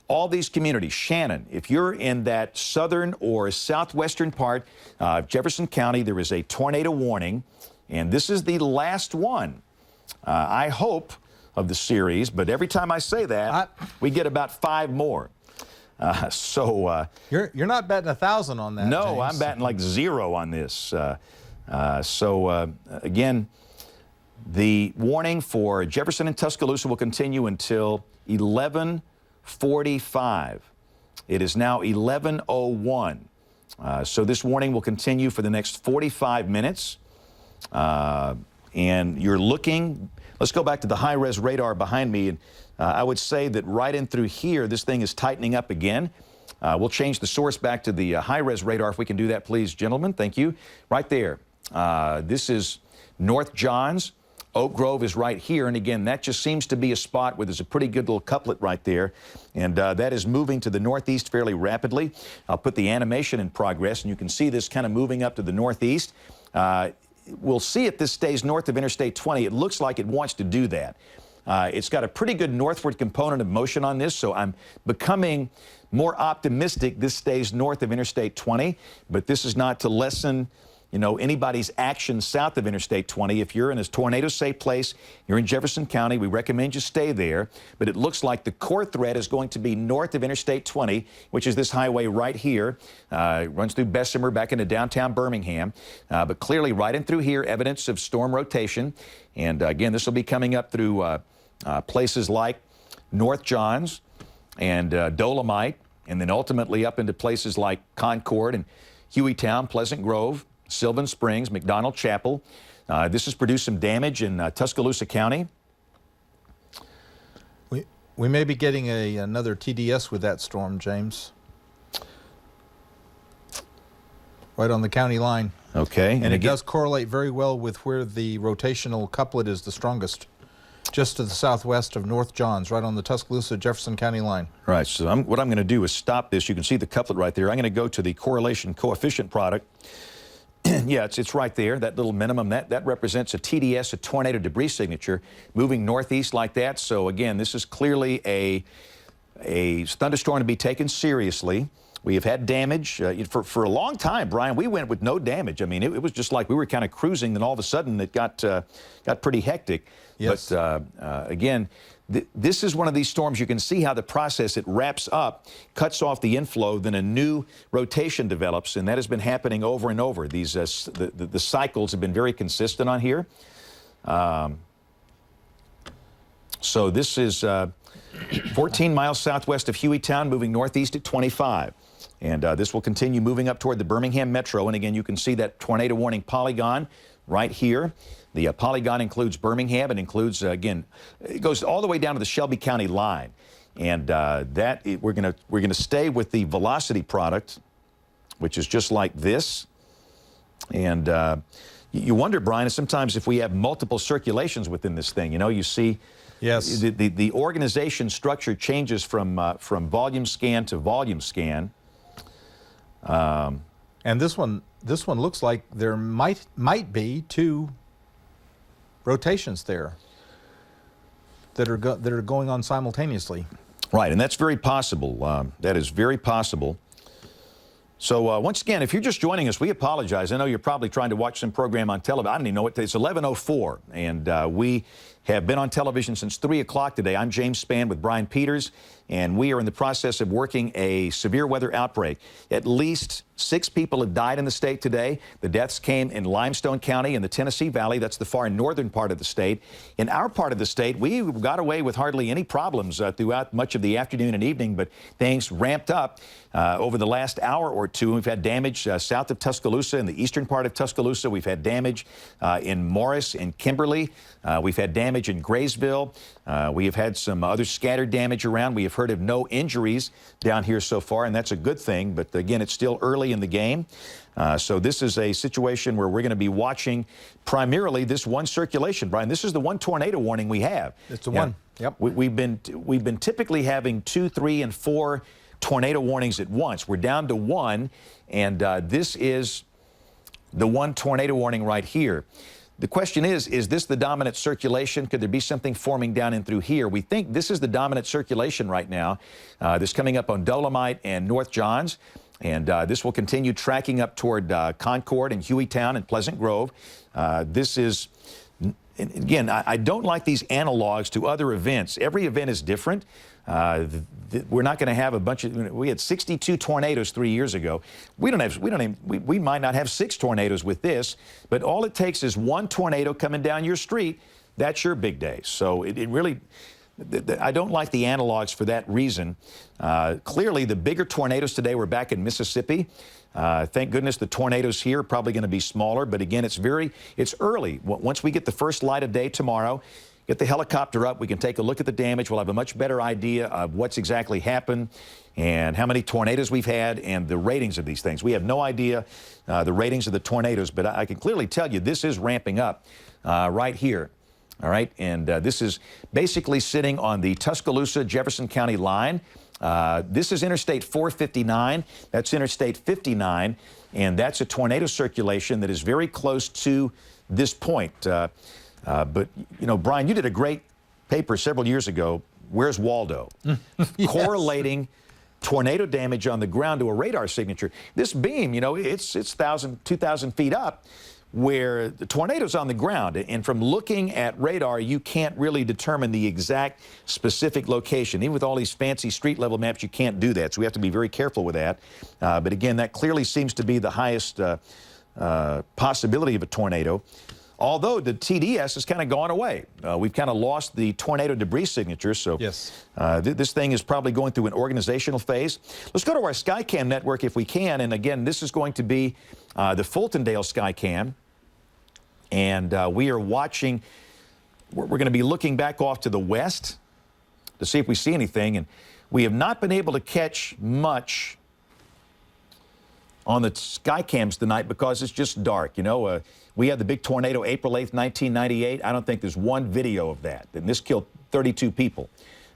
Speaker 2: all these communities. Shannon, if you're in that southern or southwestern part of Jefferson County, there is a tornado warning, and this is the last one, I hope, of the series, but every time I say that, we get about 5 more.
Speaker 1: You're not betting 1,000 on that,
Speaker 2: No,
Speaker 1: James.
Speaker 2: I'm batting like 0 on this. Again, the warning for Jefferson and Tuscaloosa will continue until 11:45. It is now 11:01. So this warning will continue for the next 45 minutes. And you're looking, let's go back to the high-res radar behind me. And I would say that right in through here, this thing is tightening up again. We'll change the source back to the high-res radar if we can do that, please, gentlemen. Thank you. Right there. This is North Johns. Oak Grove is right here, and again, that just seems to be a spot where there's a pretty good little couplet right there, and that is moving to the northeast fairly rapidly. I'll put the animation in progress, and you can see this kind of moving up to the northeast. We'll see if this stays north of Interstate 20. It looks like it wants to do that. It's got a pretty good northward component of motion on this, so I'm becoming more optimistic this stays north of Interstate 20, but this is not to lessen anybody's action south of Interstate 20. If you're in a tornado-safe place, you're in Jefferson County, we recommend you stay there. But it looks like the core threat is going to be north of Interstate 20, which is this highway right here. It runs through Bessemer back into downtown Birmingham. But clearly right in through here, evidence of storm rotation. And again, this will be coming up through places like North Johns and Dolomite, and then ultimately up into places like Concord and Hueytown, Pleasant Grove, Sylvan Springs, McDonald Chapel. This has produced some damage in Tuscaloosa County.
Speaker 1: We may be getting another TDS with that storm, James. Right on the county line.
Speaker 2: Okay.
Speaker 1: And it does correlate very well with where the rotational couplet is the strongest. Just to the southwest of North Johns, right on the Tuscaloosa-Jefferson County line.
Speaker 2: Right. So what I'm going to do is stop this. You can see the couplet right there. I'm going to go to the correlation coefficient product. Yeah, it's right there, that little minimum. That represents a TDS, a tornado debris signature, moving northeast like that. So again, this is clearly a thunderstorm to be taken seriously. We have had damage. For a long time, Brian, we went with no damage. I mean, it was just like we were kind of cruising, then all of a sudden it got pretty hectic.
Speaker 1: Yes.
Speaker 2: But again, this is one of these storms. You can see how the process, it wraps up, cuts off the inflow, then a new rotation develops, and that has been happening over and over. These the cycles have been very consistent on here. So this is 14 miles southwest of Hueytown, moving northeast at 25. And this will continue moving up toward the Birmingham Metro. And again, you can see that tornado warning polygon right here. The polygon includes Birmingham. It includes, again, it goes all the way down to the Shelby County line. And we're gonna stay with the velocity product, which is just like this. And you wonder, Brian, sometimes if we have multiple circulations within this thing, you know, you see.
Speaker 1: Yes.
Speaker 2: The organization structure changes from volume scan to volume scan.
Speaker 1: And this one looks like there might be two rotations there that are going on simultaneously.
Speaker 2: Right, and that's very possible. That is very possible. So once again, if you're just joining us, we apologize. I know you're probably trying to watch some program on television. I don't even know what it's 11:04, and we have been on television since 3 o'clock today. I'm James Spann with Brian Peters, and we are in the process of working a severe weather outbreak. At least 6 people have died in the state today. The deaths came in Limestone County in the Tennessee Valley. That's the far northern part of the state. In our part of the state, we got away with hardly any problems throughout much of the afternoon and evening, but things ramped up over the last hour or two. We've had damage south of Tuscaloosa, in the eastern part of Tuscaloosa. We've had damage in Morris and Kimberly. We've had damage in Graysville. We have had some other scattered damage around. We have heard of no injuries down here so far, and that's a good thing. But again, it's still early in the game. So this is a situation where we're going to be watching primarily this one circulation, Brian. This is the one tornado warning we have.
Speaker 1: It's the one. Yep.
Speaker 2: We've been typically having 2, 3, and 4 tornado warnings at once. We're down to 1, and this is the one tornado warning right here. The question is this the dominant circulation? Could there be something forming down in through here? We think this is the dominant circulation right now. This coming up on Dolomite and North Johns. And this will continue tracking up toward Concord and Hueytown and Pleasant Grove. This is, again, I don't like these analogs to other events. Every event is different. We're not going to have a bunch of. We had 62 tornadoes 3 years ago. We might not have 6 tornadoes with this, but all it takes is one tornado coming down your street. That's your big day. So it really. I don't like the analogs for that reason. Clearly, the bigger tornadoes today were back in Mississippi. Thank goodness the tornadoes here are probably going to be smaller. But again, it's early. Once we get the first light of day tomorrow, get the helicopter up, we can take a look at the damage. We'll have a much better idea of what's exactly happened and how many tornadoes we've had and the ratings of these things. We have no idea the ratings of the tornadoes, but I can clearly tell you this is ramping up right here. All right, and this is basically sitting on the Tuscaloosa-Jefferson County line. This is Interstate 459. That's Interstate 59, and that's a tornado circulation that is very close to this point. But, you know, Brian, you did a great paper several years ago, Where's Waldo?
Speaker 1: Yes.
Speaker 2: Correlating tornado damage on the ground to a radar signature. This beam, you know, it's 2,000 feet up, where the tornado's on the ground, and from looking at radar, you can't really determine the exact specific location. Even with all these fancy street level maps, you can't do that, so we have to be very careful with that. But again, that clearly seems to be the highest possibility of a tornado. Although the TDS has kind of gone away. We've kind of lost the tornado debris signature, so
Speaker 1: yes.
Speaker 2: This thing is probably going through an organizational phase. Let's go to our Skycam network if we can, and again, this is going to be the Fultondale Skycam, and we are watching. We're going to be looking back off to the west to see if we see anything, and we have not been able to catch much on the Skycams tonight because it's just dark. You know, we had the big tornado April 8th, 1998. I don't think there's one video of that. And this killed 32 people.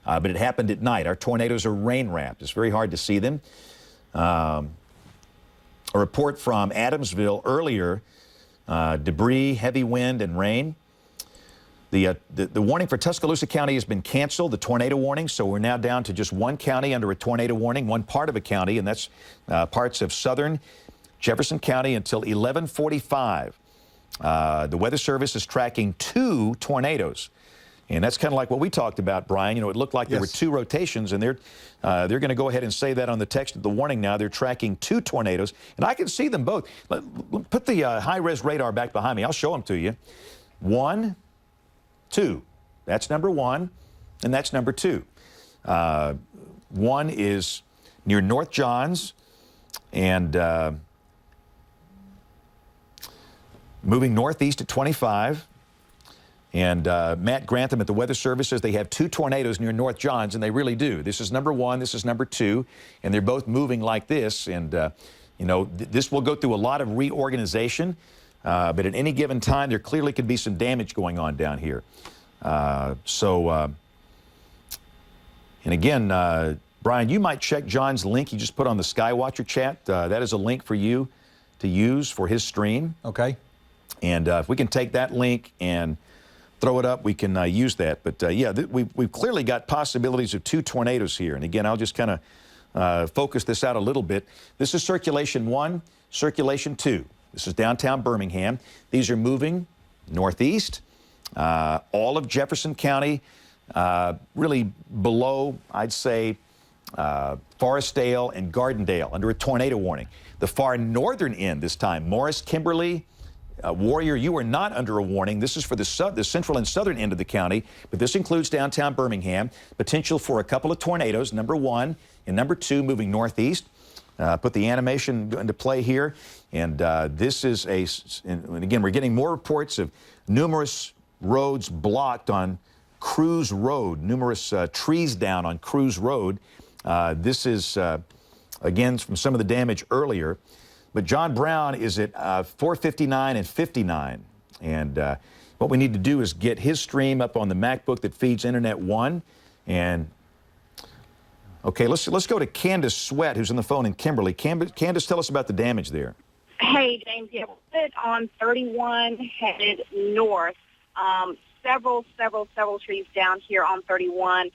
Speaker 2: But it happened at night. Our tornadoes are rain-wrapped. It's very hard to see them. A report from Adamsville earlier, debris, heavy wind, and rain. The warning for Tuscaloosa County has been canceled, the tornado warning, so we're now down to just one county under a tornado warning, one part of a county, and that's parts of southern Jefferson County until 11:45. The Weather Service is tracking 2 tornadoes. And that's kind of like what we talked about, Brian. You know, it looked like there were 2 rotations, and they're going to go ahead and say that on the text of the warning now. They're tracking 2 tornadoes, and I can see them both. Put the high-res radar back behind me. I'll show them to you. 1, 2. That's number 1, and that's number 2. 1 is near North Johns, and moving northeast at 25. And Matt Grantham at the Weather Service says they have 2 tornadoes near North Johns, and they really do. This is number 1, this is number 2, and they're both moving like this. And, you know, this will go through a lot of reorganization, but at any given time, there clearly could be some damage going on down here. And again, Brian, you might check John's link you just put on the Skywatcher chat. That is a link for you to use for his stream.
Speaker 1: Okay.
Speaker 2: And if we can take that link and throw it up, we can use that. But yeah, we've clearly got possibilities of 2 tornadoes here. And again, I'll just kind of focus this out a little bit. This is circulation 1, circulation 2. This is downtown Birmingham. These are moving northeast, all of Jefferson County, really below, I'd say, Forestdale and Gardendale under a tornado warning. The far northern end this time, Morris, Kimberly, Warrior, you are not under a warning. This is for the central and southern end of the county, but this includes downtown Birmingham. Potential for a couple of tornadoes, number 1 and number 2, moving northeast. Put the animation into play here. And this is and again, we're getting more reports of numerous roads blocked on Cruz Road, numerous trees down on Cruz Road. This is, again, from some of the damage earlier. But John Brown is at 459 and 59. And what we need to do is get his stream up on the MacBook that feeds Internet 1. And, okay, let's go to Candace Sweat, who's on the phone in Kimberly. Candace, tell us about the damage there.
Speaker 3: Hey, James. Yeah, we're on 31 headed north. Several trees down here on 31.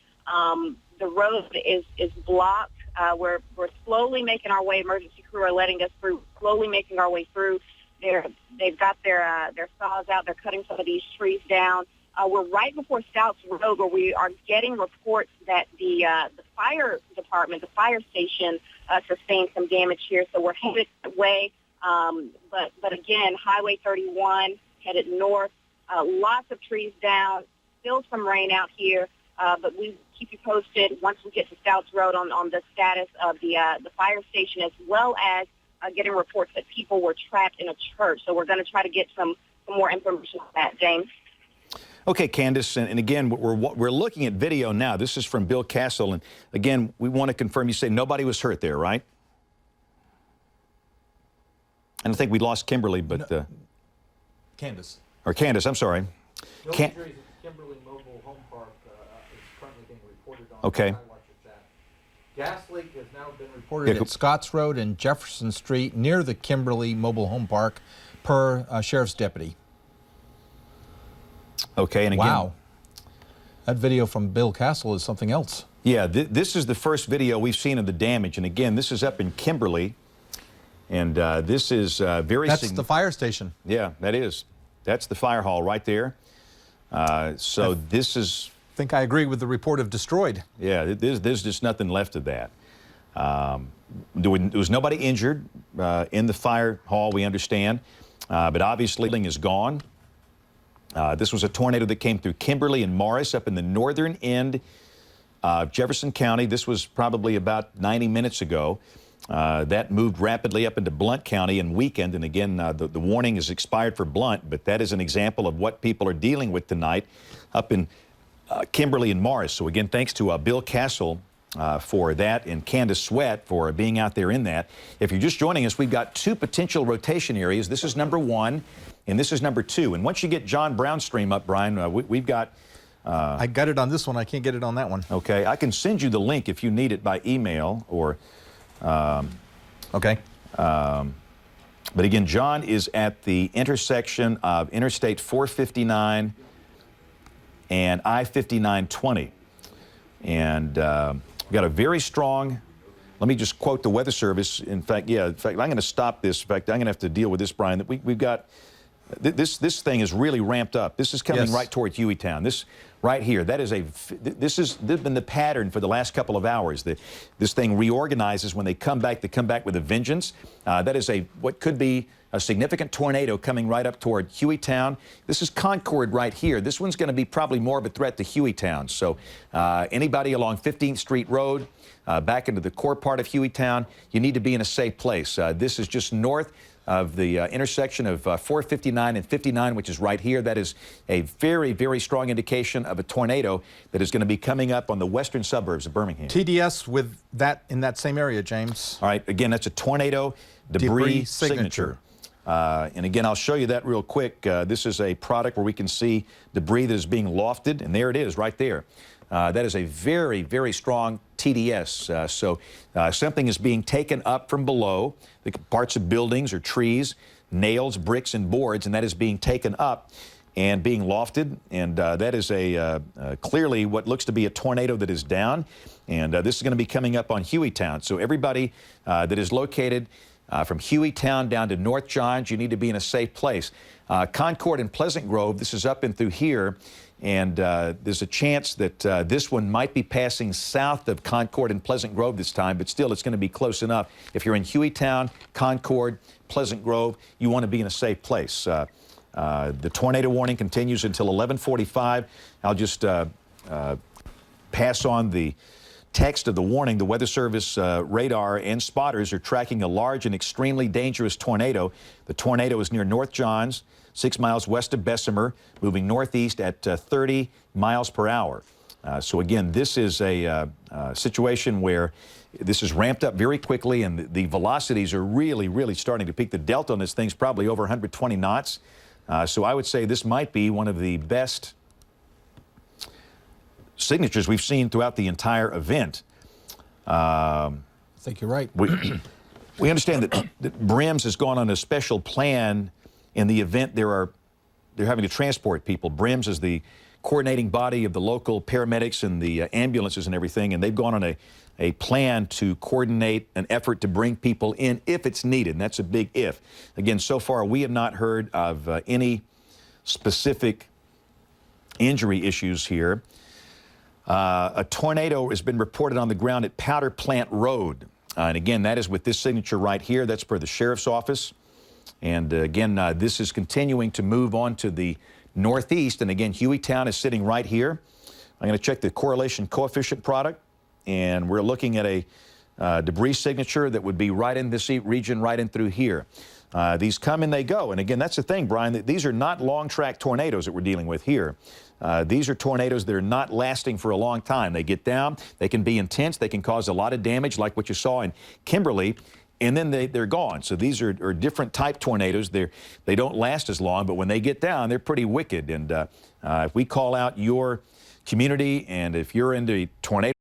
Speaker 3: The road is blocked. We're slowly making our way. Emergency crew are letting us through, slowly making our way through. They've got their saws out. They're cutting some of these trees down. We're right before Stouts Road, where we are getting reports that the fire department, the fire station, sustained some damage here. So we're headed that way. But again, Highway 31 headed north. Lots of trees down. Still some rain out here. But we keep you posted once we get to Stouts Road on the status of the fire station, as well as getting reports that people were trapped in a church. So we're going to try to get some more information on that, James.
Speaker 2: Okay, Candace, and again, we're looking at video now. This is from Bill Castle, and again, we want to confirm, you say nobody was hurt there, right? And I think we lost Kimberly, but...
Speaker 1: No. Candace.
Speaker 2: Or Candace, I'm sorry.
Speaker 4: No injuries at Kimberly Mobile Home Park is currently being reported on
Speaker 2: Okay.
Speaker 4: the Skywatcher chat. Gas leak has now been
Speaker 1: Reported
Speaker 4: reported.
Speaker 1: at Scotts Road and Jefferson Street near the Kimberly Mobile Home Park per sheriff's deputy.
Speaker 2: Okay, and again...
Speaker 1: Wow. That video from Bill Castle is something else.
Speaker 2: Yeah, this is the first video we've seen of the damage, and again, this is up in Kimberly, and this is very...
Speaker 1: That's the fire station.
Speaker 2: Yeah, that is. That's the fire hall right there. So this is...
Speaker 1: I think I agree with the report of destroyed.
Speaker 2: Yeah, there's just nothing left of that. There was nobody injured in the fire hall, we understand, but obviously the building is gone. This was a tornado that came through Kimberly and Morris up in the northern end of Jefferson County. This was probably about 90 minutes ago. That moved rapidly up into Blount County and weakened. And again, the warning is expired for Blount, but that is an example of what people are dealing with tonight up in Kimberly and Morris. So again, thanks to Bill Castle for that, and Candace Sweat for being out there in that. If you're just joining us, we've got 2 potential rotation areas. This is number 1, and this is number 2. And once you get John Brown's stream up, Brian, we've got...
Speaker 1: I got it on this one. I can't get it on that one.
Speaker 2: Okay, I can send you the link if you need it by email or...
Speaker 1: Okay.
Speaker 2: But again, John is at the intersection of Interstate 459 and I-5920. And we've got a very strong, let me just quote the Weather Service. In fact, I'm going to stop this. In fact, I'm going to have to deal with this, Brian. We've got, this thing is really ramped up. This is coming right toward Hueytown. This right here, this has been the pattern for the last couple of hours. This thing reorganizes when they come back with a vengeance. That is what could be a significant tornado coming right up toward Hueytown. This is Concord right here. This one's going to be probably more of a threat to Hueytown. So anybody along 15th Street Road, back into the core part of Hueytown, you need to be in a safe place. This is just north of the intersection of 459 and 59, which is right here. That is a very, very strong indication of a tornado that is going to be coming up on the western suburbs of Birmingham.
Speaker 1: TDS with that in that same area, James.
Speaker 2: All right, again, that's a tornado debris signature. And again, I'll show you that real quick. This is a product where we can see debris that is being lofted, and there it is right there. That is a very, very strong TDS. So something is being taken up from below, the parts of buildings or trees, nails, bricks, and boards, and that is being taken up and being lofted. And that is clearly what looks to be a tornado that is down. And this is going to be coming up on Hueytown. So everybody that is located from Hueytown down to North Johns, you need to be in a safe place. Concord and Pleasant Grove, this is up and through here. And there's a chance that this one might be passing south of Concord and Pleasant Grove this time, but still it's going to be close enough. If you're in Hueytown, Concord, Pleasant Grove, you want to be in a safe place. The tornado warning continues until 11:45. I'll just pass on the text of the warning. The Weather Service radar and spotters are tracking a large and extremely dangerous tornado. The tornado is near North Johns, 6 miles west of Bessemer, moving northeast at 30 miles per hour. So again, this is a situation where this is ramped up very quickly, and the velocities are really, really starting to peak. The delta on this thing's probably over 120 knots. So I would say this might be one of the best signatures we've seen throughout the entire event.
Speaker 1: I think you're right.
Speaker 2: We understand that BREMS has gone on a special plan in the event they're having to transport people. BREMS is the coordinating body of the local paramedics and the ambulances and everything, and they've gone on a plan to coordinate an effort to bring people in if it's needed, and that's a big if. Again, so far we have not heard of any specific injury issues here. A tornado has been reported on the ground at Powder Plant Road. And again, that is with this signature right here. That's per the sheriff's office. And again, this is continuing to move on to the northeast. And again, Hueytown is sitting right here. I'm going to check the correlation coefficient product. And we're looking at a debris signature that would be right in this region, right in through here. These come and they go. And again, that's the thing, Brian, that these are not long-track tornadoes that we're dealing with here. These are tornadoes that are not lasting for a long time. They get down, they can be intense, they can cause a lot of damage like what you saw in Kimberly, and then they're gone. So these are different type tornadoes. They don't last as long, but when they get down, they're pretty wicked. And if we call out your community and if you're into tornado